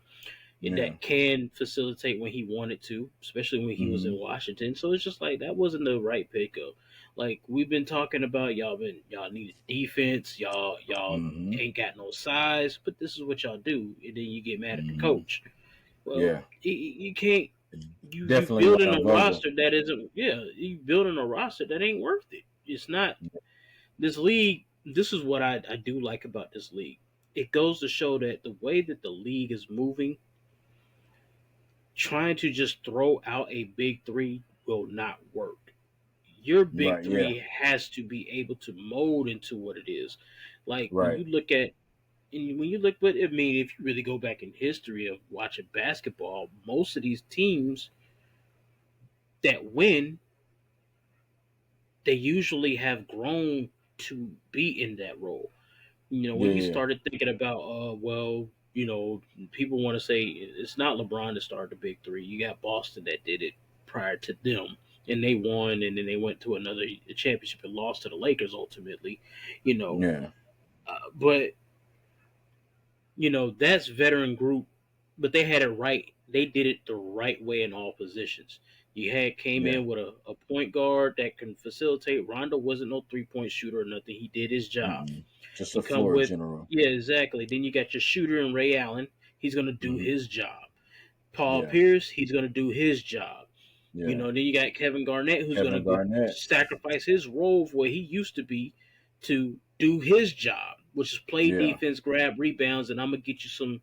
Yeah. that can facilitate when he wanted to, especially when he was in Hmm. Washington. So it's just like that wasn't the right pickup. Like we've been talking about, y'all needed defense, y'all Hmm. ain't got no size, but this is what y'all do, and then you get mad at the Hmm. coach. Well, Yeah. you can't. You Definitely building a Vogel. roster that isn't. Yeah, you building a roster that ain't worth it. It's not this league. this is what I do like about this league. It goes to show that the way that the league is moving, trying to just throw out a big three will not work. Your big Right. Yeah. three has to be able to mold into what it is. Like when Right. you look at and when you look, but I mean, if you really go back in history of watching basketball, most of these teams that win, they usually have grown to be in that role. Yeah. When you Yeah. started thinking about, people want to say it's not LeBron that started the big three. You got Boston that did it prior to them, and they won, and then they went to another championship and lost to the Lakers ultimately. You know, Yeah. but that's veteran group, but they had it right. They did it the right way in all positions. You had came Yeah. in with a point guard that can facilitate. Rondo wasn't no 3-point shooter or nothing. He did his job. Mm-mm. Just You a come floor with, general. yeah, exactly. Then you got your shooter in Ray Allen. He's gonna do Hmm. his job. Paul Yeah. Pierce, he's gonna do his job. Yeah. Then you got Kevin Garnett, who's gonna Kevin go Garnett. sacrifice his role of where he used to be to do his job, which is play Yeah. defense, grab rebounds, and I'm gonna get you some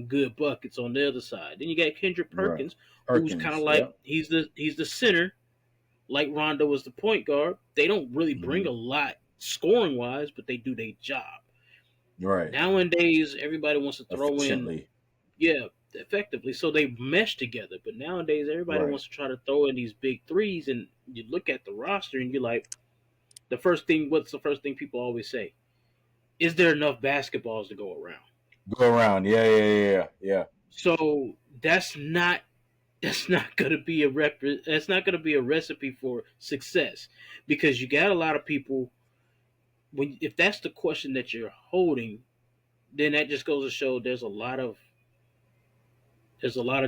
good buckets on the other side. Then you got Kendrick Right. Perkins, who's kind of Perkins. like Yep. he's the center, like Rondo was the point guard. They don't really bring Hmm. a lot scoring wise, but they do their job. Right. Nowadays, everybody wants to throw in, Efficiently. yeah, effectively. So they mesh together. But nowadays, everybody Right. wants to try to throw in these big threes, and you look at the roster and you're like, the first thing. What's the first thing people always say? Is there enough basketballs to go around? Go around. Yeah. Yeah. Yeah. Yeah. So that's not going to be that's not going to be a recipe for success, because you got a lot of people. When if that's the question that you're holding, then that just goes to show there's a lot of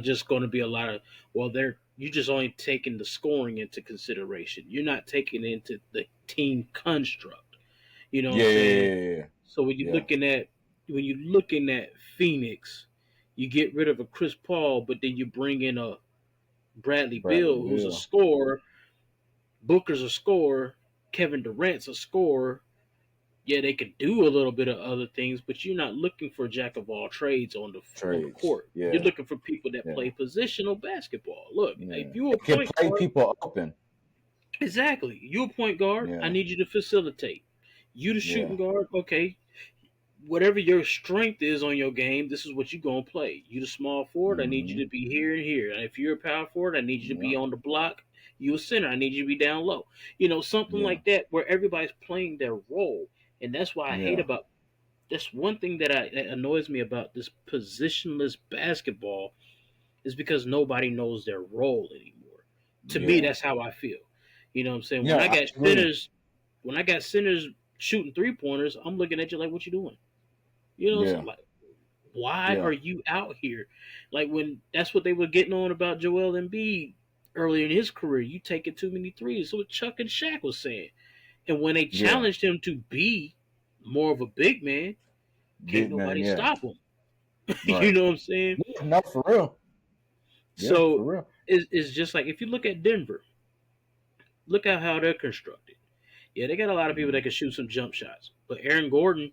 just going to be a lot of, well, you just only taking the scoring into consideration. You're not taking into the team construct. You know what I'm Yeah. Yeah. saying? Yeah. Yeah. Yeah. So when you're looking at Phoenix, you get rid of a Chris Paul, but then you bring in a Bradley Bradley Beal, who's a Bill. scorer. Booker's a scorer. Kevin Durant's a scorer. Yeah, they could do a little bit of other things, but you're not looking for a jack of all trades on the Trades. court. You're Yeah. looking for people that Yeah. play positional basketball. Look, Yeah. if you're a It can point play guard, people open. exactly, you're a point guard. I Yeah. need you to facilitate. You the shooting Yeah. guard, okay. Whatever your strength is on your game, this is what you're gonna play. You the small forward, I need you Hmm. to be here and here. And if you're a power forward, I need you to be Yeah. on the block. You a center, I need you to be down low. Something Yeah. like that where everybody's playing their role. And that's why I hate Yeah. about that's one thing that annoys me about this positionless basketball, is because nobody knows their role anymore. To me, Yeah. that's how I feel. You know what I'm saying? When Yeah. I I got agree. centers, when I got centers shooting 3-pointers, I'm looking at you like, what you doing? You know what I'm saying? Yeah. Like, why Yeah. are you out here? Like when that's what they were getting on about Joel Embiid earlier in his career. You taking too many threes. So what Chuck and Shaq was saying. And when they Yeah. challenged him to be more of a big man, can't Big man. nobody Yeah. stop him. You Right. know what I'm saying? Yeah. No, for real. Yeah. For So real. it's just like if you look at Denver, look at how they're constructed. Yeah, they got a lot of people Hmm. that can shoot some jump shots. But Aaron Gordon,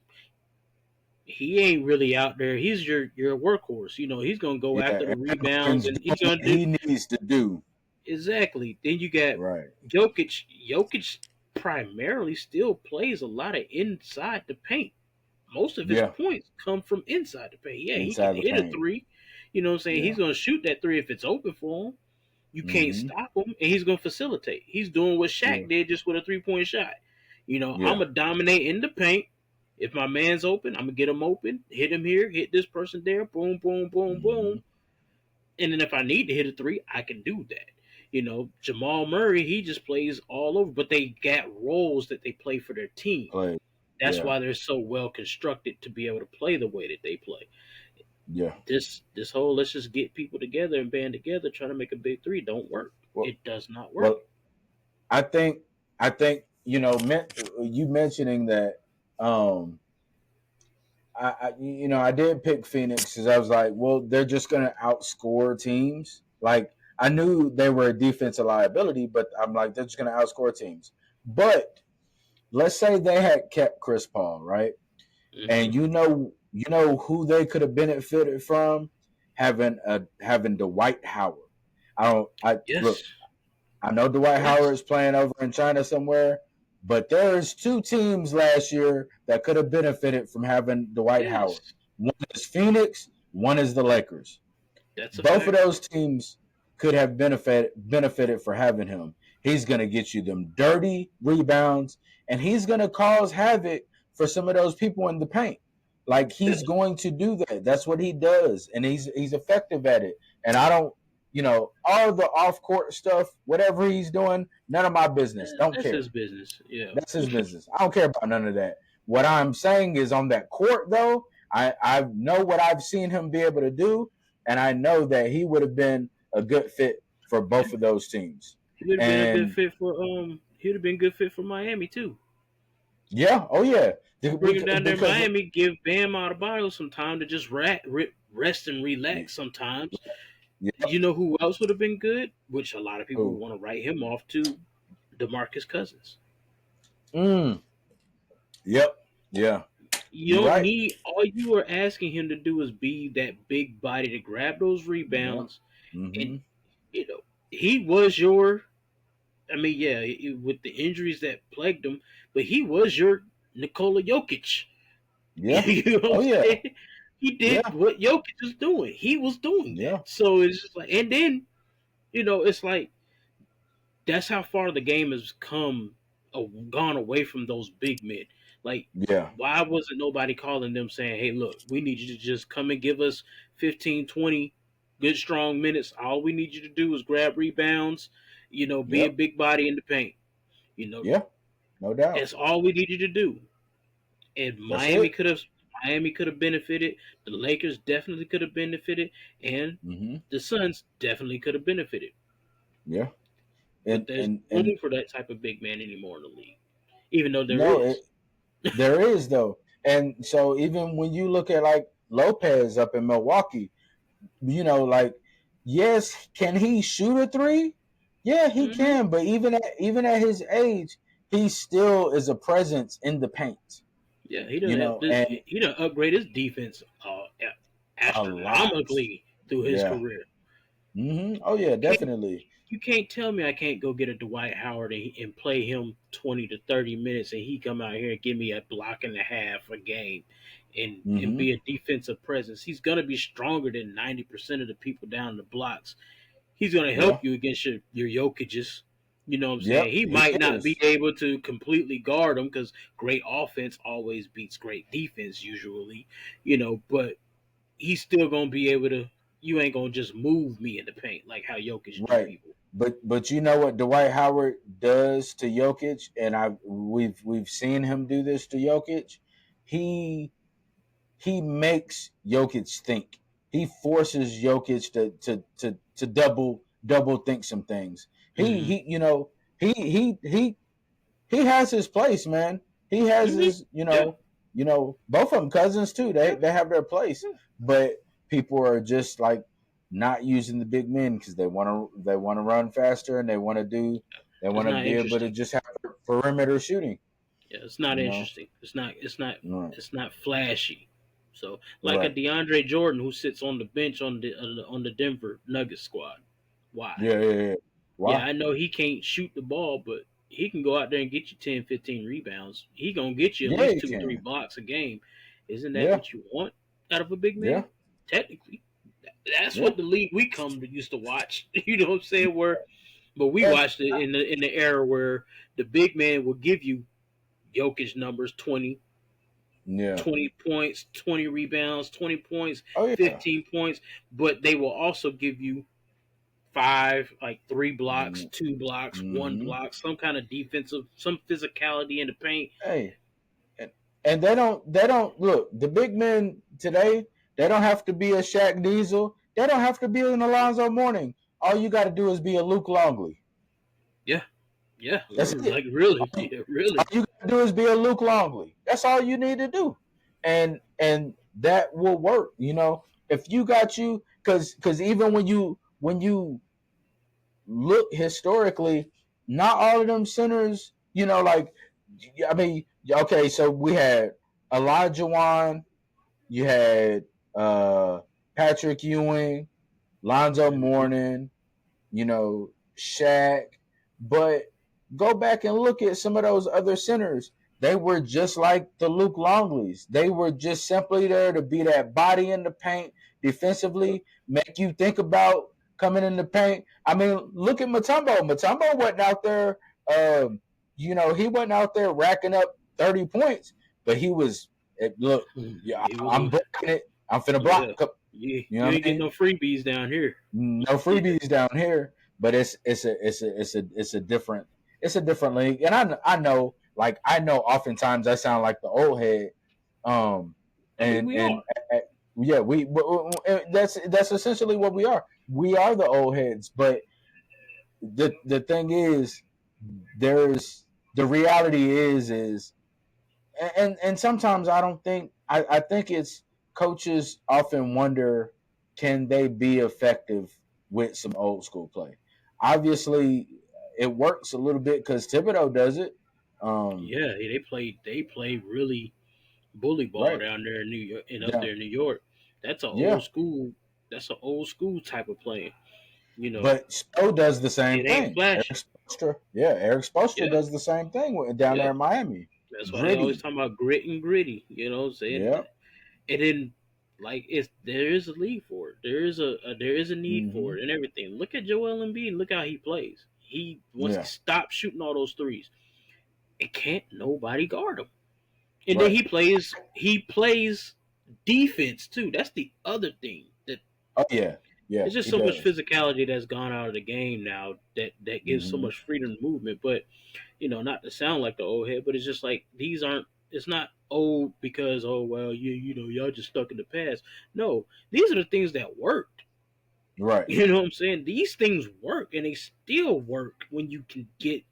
he ain't really out there. He's your workhorse. He's gonna go Yeah. after the Aaron rebounds Gordon's and he's doing gonna what do he needs to do. exactly. Then you got Right. Jokic. Jokic primarily still plays a lot of inside the paint. Most of his Yeah. points come from inside the paint. Yeah, he can Inside the hit a paint. three. You know what I'm saying? He's Yeah. gonna shoot that three if it's open for him. You can't Hmm. stop him, and he's gonna facilitate. He's doing what Yeah. Shaq did, just with a 3-point shot. I'm Yeah. gonna dominate in the paint. If my man's open, I'm gonna get him open, hit him here, hit this person there, boom, boom, boom, Hmm. boom. And then if I need to hit a three, I can do that. Jamal Murray, he just plays all over, but they got roles that they play for their team. Play. That's Yeah. why they're so well constructed to be able to play the way that they play. Yeah. This whole let's just get people together and band together trying to make a big three don't work. Well. It does not work. Well. I think. I think you mentioning that. Um. I did pick Phoenix because I was like, well, they're just gonna outscore teams. Like I knew they were a defensive liability, but I'm like, they're just gonna outscore teams. But let's say they had kept Chris Paul, right? And Hmm. you know who they could have benefited from having Dwight Howard. I don't. I Yes. look. I know Dwight Howard Yes. is playing over in China somewhere, but there's two teams last year that could have benefited from having Dwight Howard. Yes. One is Phoenix, one is the Lakers. That's a Both of fact. those teams could have benefited for having him. He's going to get you them dirty rebounds, and he's going to cause havoc for some of those people in the paint. Like Yeah. he's going to do that. That's what he does, and he's effective at it. And I don't, all the off court stuff, whatever he's doing, none of my business. Don't That's his care. business. Yeah. That's his business. I don't care about none of that. What I'm saying is on that court, though, I know what I've seen him be able to do, and I know that he would have been a good fit for both of those teams. He would have been a good And fit for He would have been good fit for Miami too. yeah, oh yeah, Bring him down there in because Miami, give Bam Adebayo some time to just rest and relax sometimes. yeah, You know who else would have been good? Which a lot of people oh, want to write him off to, DeMarcus Cousins. mm, yep, yeah, You you're don't right. need all you are asking him to do is be that big body to grab those Yeah, rebounds, and mm-hmm, you know he was your. I mean, yeah, with the injuries that plagued him, but he was your Nikola Jokic. yeah, You know oh what I'm yeah, saying? He did yeah, what Jokic was doing. He was doing that. yeah, So it's just like, and then it's like that's how far the game has come, gone away from those big men. Like, yeah, why wasn't nobody calling them saying, "Hey, look, we need you to just come and give us 15, 20 good strong minutes. All we need you to do is grab rebounds. Be a yep, big body in the paint. You know, yeah, no doubt. that's all we need you to do." And That's it. Miami could have benefited. The Lakers definitely could have benefited, and Mm-hmm. the Suns definitely could have benefited. Yeah, But and there's and no and room for that type of big man anymore in the league, even though there no, is. there is though, and so even when you look at like Lopez up in Milwaukee, like yes, can he shoot a three? Yeah, he Hmm. can, but even at his age, he still is a presence in the paint. Yeah, he done And he done upgrade his defense a lot. astronomically through his Yeah. career. Oh yeah, Can't definitely. You can't tell me I can't go get a Dwight Howard and play him 20 to 30 minutes, and he come out here and give me a block and a half a game, and hmm be a defensive presence. He's gonna be stronger than 90% of the people down the blocks. He's gonna help Yeah. you against your Jokic's. You know what I'm saying? Yep. He He might not be is. able to completely guard him because great offense always beats great defense usually. But he's still gonna be able to. You ain't gonna just move me in the paint like how Jokic do Right. people. But you know what Dwight Howard does to Jokic, and we've seen him do this to Jokic. He he makes Jokic think. He forces Jokic to double think some things. He Hmm. he you know he has his place, man. He has Hmm. his Yeah. both of them cousins too. They Yeah. they have their place, Yeah. but people are just like not using the big men because they want to run faster and they It's want to not be able to interesting. just have perimeter shooting. Yeah, it's not You know, interesting. It's not. It's not. right, It's not flashy. So, like a right. DeAndre Jordan who sits on the bench on the Denver Nuggets squad. Why? Yeah, yeah, yeah. Yeah, Why? I know he can't shoot the ball, but he can go out there and get you 10, 15 rebounds. He gonna get you at Yeah, least you two, three can. blocks a game. Isn't that Yeah, what you want out of a big yeah, man? Technically, that's yeah. what the league we come to used to watch. You know what I'm saying? But we And watched it in the era where the big man will give you Jokic numbers 20, yeah. 20 points, 20 rebounds, 20 points, Oh yeah. 15 points, but they will also give you five, like 3 blocks, 2 blocks, one Mm-hmm. block, some kind of defensive, some physicality in the paint. Hey, and they don't look the big men today. They don't have to be a Shaq Diesel. They don't have to be an Alonzo Mourning. All you got to do is be a Luke Longley. Yeah, yeah, That's it. like really, yeah, All really. you got to do is be a Luke Longley. That's all you need to do, and that will work. If you got you, because even when you look historically, not all of them centers, like I mean, okay, so we had Elijah Wan, you had uh, Patrick Ewing, Lonzo Mhm. Mourning, Shaq. But go back and look at some of those other centers. They were just like the Luke Longleys. They were just simply there to be that body in the paint defensively, make you think about coming in the paint. I mean, look at Mutombo. Mutombo wasn't out there, he wasn't out there racking up 30 points, but he was, look, yeah, It was I'm a breaking it. I'm finna block. yeah. You know You what ain't I getting mean? no freebies down here. No freebies down here, but it's a different league, and I know oftentimes I sound like the old head, um, I mean, and we and are. yeah, that's essentially what we are. We are the old heads, but the thing is, there's the reality is and sometimes I don't think I think it's coaches often wonder, can they be effective with some old school play. Obviously, it works a little bit because Thibodeau does it. Yeah, they play really bully ball Right. down there in New York and up Yeah. there in New York. That's an Yeah. old school. That's an old school type of playing. You know, But Spo does the same it ain't thing. flashy. Eric Spoelstra Yeah, does the same thing down there yeah. in Miami. That's why they always Gritty. talk about grit and gritty. You know what I'm saying? Yeah. It didn't like it's there is a lead for it. There is a need Hmm. for it and everything. Look at Joel Embiid. Look how he plays. He once he Yeah. stops shooting all those threes, it can't nobody guard him. And then Right. he plays defense too. That's the other thing that Oh yeah. Yeah. it's just He so much does. physicality that's gone out of the game now that gives so Hmm. much freedom of movement. But not to sound like the old head, but it's just like these aren't. It's not old because oh well y'all just stuck in the past. No, these are the things that worked. Right. You know what I'm saying? These things work and they still work when you can get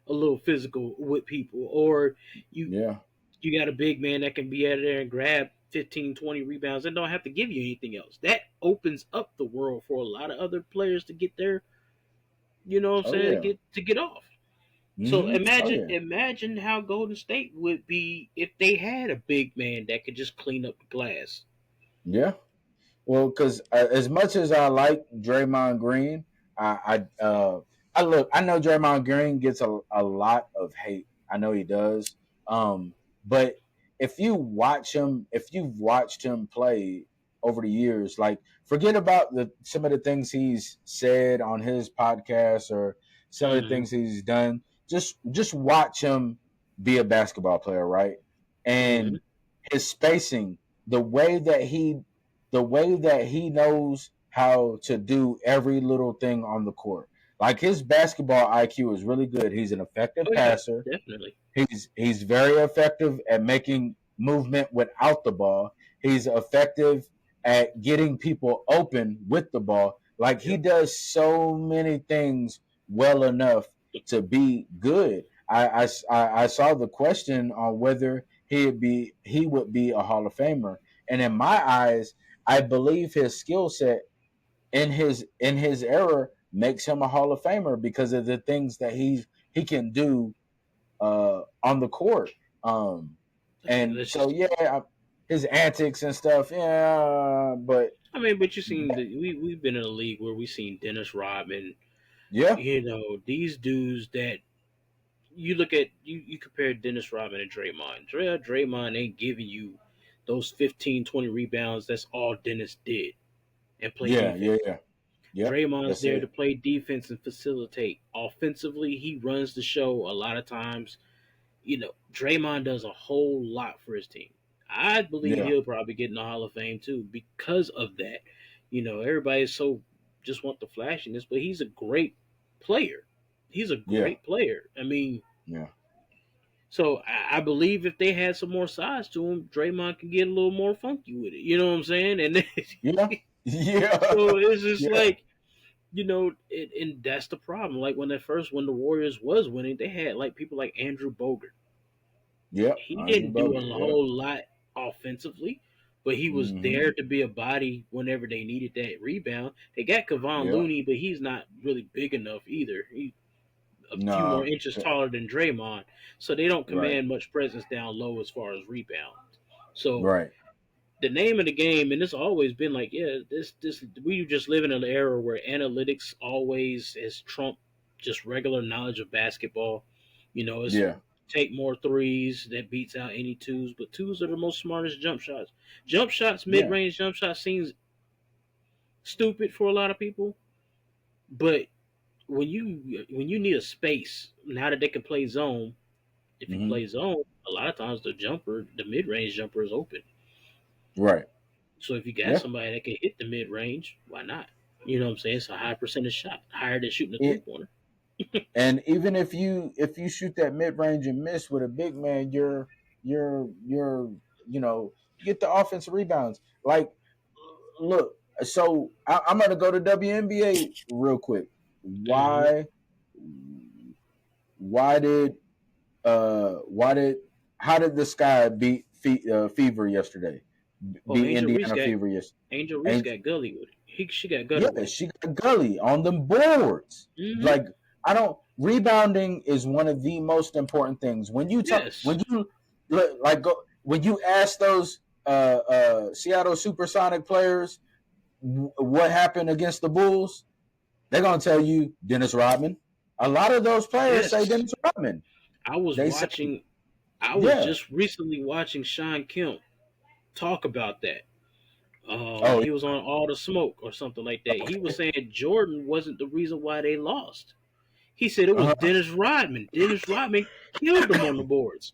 a little physical with people or you Yeah. you got a big man that can be out there and grab 15, 20 rebounds and don't have to give you anything else. That opens up the world for a lot of other players to get there, you know what I'm Oh saying, to yeah. get off. So Oh yeah. imagine how Golden State would be if they had a big man that could just clean up the glass. Yeah. Well, because as much as I like Draymond Green, I look. I know Draymond Green gets a lot of hate. I know he does. But if you've watched him play over the years, like forget about the some of the things he's said on his podcast or some of the Mm-hmm. things he's done. Just watch him be a basketball player, right? Mm-hmm. And his spacing, the way that he the way that he knows how to do every little thing on the court. Like his basketball IQ is really good. He's an effective Oh yeah, passer. definitely. He's very effective at making movement without the ball. He's effective at getting people open with the ball. Like he Yep. does so many things well enough to be good. I saw the question on whether he would be a Hall of Famer, and in my eyes, I believe his skill set in his era makes him a Hall of Famer because of the things that he can do on the court. And Let's so just. yeah, his antics and stuff, yeah, but I mean, but you seen we've been in a league where we've seen Dennis Rodman. yeah, These dudes that you look at you compare Dennis Rodman and Draymond. Draymond ain't giving you those 15, 20 rebounds. That's all Dennis did and play yeah, yeah, defense. yeah, yep, Draymond's that's there to it. play defense and facilitate. Offensively, he runs the show a lot of times. Draymond does a whole lot for his team. I believe Yeah, he'll probably get in the Hall of Fame too because of that. Everybody's so just want the flashiness, but he's a great player. He's a yeah, great player. I mean, yeah, so I believe if they had some more size to him, Draymond could get a little more funky with it. You know what I'm saying? And then, yeah, yeah, so it's just yeah, like and that's the problem. Like when the Warriors was winning, they had like people like Andrew Bogut. yep. He Andrew didn't do a Bogut, yeah, whole lot offensively, but he was mm-hmm, there to be a body whenever they needed that rebound. They got Kevon yeah, Looney, but he's not really big enough either. a few more No, inches taller than Draymond, so they don't right, command much presence down low as far as rebound. So right, the name of the game, and it's always been like, yeah, this we just live in an era where analytics always has trumped just regular knowledge of basketball. It's yeah, take more threes that beats out any twos, but twos are the most smartest jump shots. Jump shots, mid yeah. range jump shots seems stupid for a lot of people, but when you need a space now that they can play zone, if you Hmm. play zone, a lot of times the mid range jumper is open. Right. So if you got Yeah. somebody that can hit the mid range, why not? You know what I'm saying? It's a high percentage shot, higher than shooting a three It pointer. and even if you shoot that mid range and miss with a big man, you're you get the offensive rebounds. Like, look, so I'm gonna go to WNBA real quick. Hmm. Why did why did how did the Sky beat Fever yesterday? Oh, Beat Angel Reese Indiana got Fever yesterday. Angel Reese And got gully with it. She got gutted yeah, with it. she got gully on them boards. Hmm. Like, I don't rebounding is one of the most important things. Yes. When you like go when you ask those Seattle Supersonic players what happened against the Bulls, they're gonna tell you Dennis Rodman. A lot of those players say Yes. Dennis Rodman. I was They say, watching. I was yeah, just recently watching Sean Kemp talk about that. oh, He was on All the Smoke or something like that. He was okay, saying Jordan wasn't the reason why they lost. He said it was uh-huh. Dennis Rodman. Dennis Rodman killed them on the boards.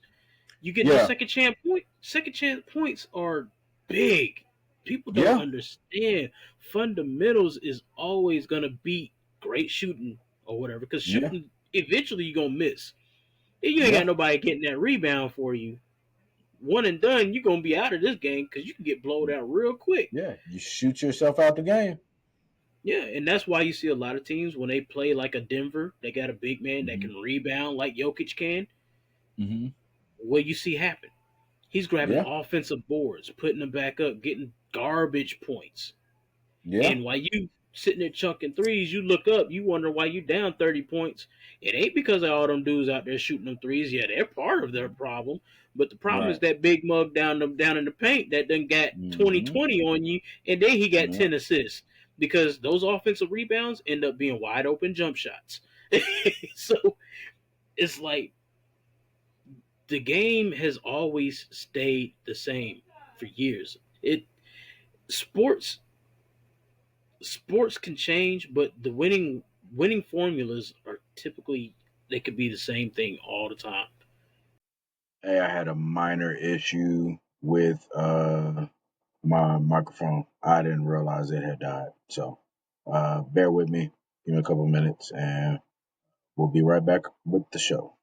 You get those Yeah, second chance point. Second chance points are big. People don't yeah, understand. Fundamentals is always gonna beat great shooting or whatever. Because yeah, shooting, eventually you're gonna miss. If you ain't got yeah, nobody getting that rebound for you, one and done, you're gonna be out of this game because you can get blowed out real quick. yeah. You shoot yourself out the game. Yeah, and that's why you see a lot of teams when they play like a Denver, they got a big man that Hmm. can rebound like Jokic can. Hmm. What you see happen? He's grabbing Yeah, offensive boards, putting them back up, getting garbage points. yeah, And while you sitting there chunking threes, you look up, you wonder why you down 30 points. It ain't because of all them dudes out there shooting them threes. Yeah, they're part of their problem. But the problem is right. that big mug down in the paint that done got Hmm. 20-20 on you, and then he got Yeah, 10 assists. Because those offensive rebounds end up being wide open jump shots. So it's like the game has always stayed the same for years. It sports sports can change, but the winning formulas are typically they could be the same thing all the time. hey, I had a minor issue with my microphone. I didn't realize it had died. So bear with me. Give me a couple minutes and we'll be right back with the show.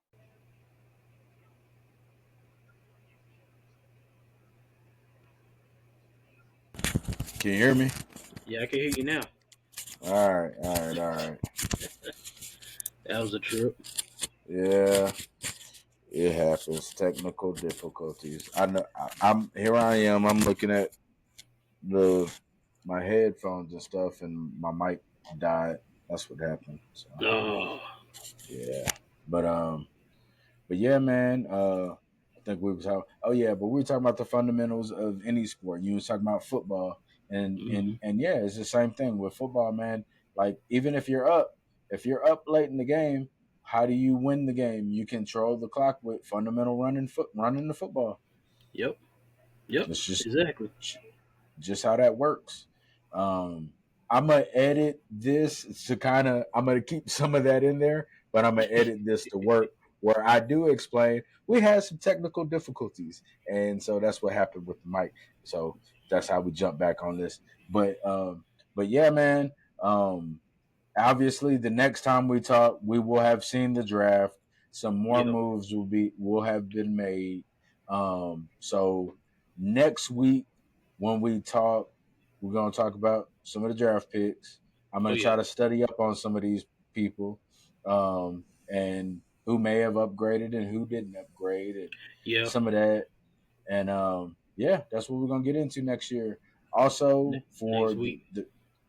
Can you hear me? Yeah, I can hear you now. All right, all right, all right. That was a trip. Yeah, it happens. Technical difficulties. I know. I'm here. I am. I'm looking at the my headphones and stuff, and my mic died. That's what happened. So Oh, yeah, but but yeah, man. I think we were talking. Oh yeah, but we were talking about the fundamentals of any sport. You was talking about football, mm-hmm. and yeah, it's the same thing with football, man. Like, even if you're up late in the game, how do you win the game? You control the clock with fundamental running the football. Yep, yep, It's exactly. just how that works. I'm gonna edit this to kind of. I'm gonna keep some of that in there, but I'm gonna edit this to work where I do explain we had some technical difficulties, and so that's what happened with the mic. So that's how we jump back on this. But yeah, man. Um, Obviously, the next time we talk, we will have seen the draft. Some more Yep. moves will have been made. So next week when we talk, we're gonna talk about some of the draft picks. I'm Oh gonna try yeah. to study up on some of these people, and who may have upgraded and who didn't upgrade, and Yeah. some of that. And yeah, that's what we're gonna get into next year. Also Next for week.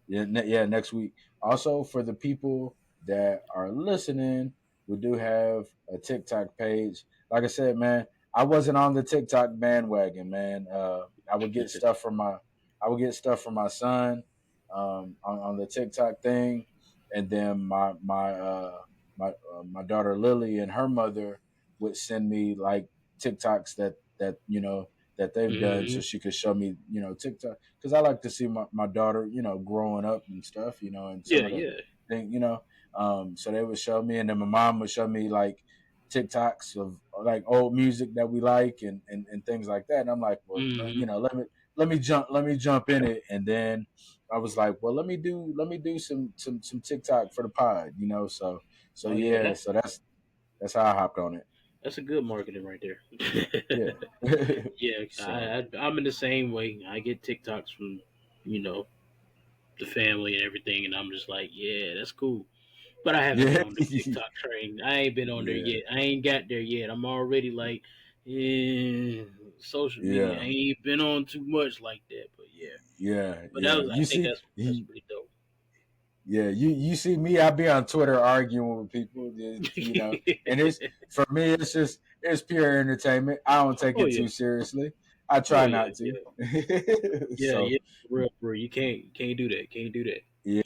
yeah, next week. Also for the people that are listening, we do have a TikTok page. Like I said, man, I wasn't on the TikTok bandwagon, man. I would get stuff from my I would get stuff from my son on the TikTok thing, and then my daughter Lily and her mother would send me like TikToks that that they've done, so Hmm. she could show me TikTok, because I like to see my daughter growing up and stuff, and some Yeah, of the yeah. thing so they would show me, and then my mom would show me like TikToks of like old music that we like, and things like that. And I'm like, well, Hmm. let me jump in it. And then I was like, well, let me do some TikTok for the pod, so Oh yeah, yeah, so that's how I hopped on it. that's a good marketing right there. Yeah. Yeah, So I'm in the same way. I get TikToks from you know the family and everything, and I'm just like, yeah, that's cool. But I haven't been yeah, on the TikTok train. I ain't been on there yeah, yet. I ain't got there yet. I'm already like, social media. I yeah, ain't been on too much like that. But yeah, yeah, but that yeah. was. I You think see, that's pretty dope. yeah, you see me. I be on Twitter arguing with people, and it's for me. It's pure entertainment. I don't take Oh it yeah. too seriously. I Oh try yeah. not to. Yeah. Yeah. So Yeah. For real. For real. You can't do that. Can't do that. yeah,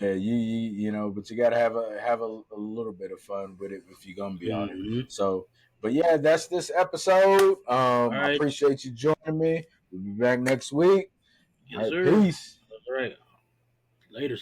but you gotta have a little bit of fun with it if you're gonna be on it. Hmm. So, but yeah, that's this episode. All I right. appreciate you joining me. We'll be back next week. All Yes, right, sir. peace. All right. Later.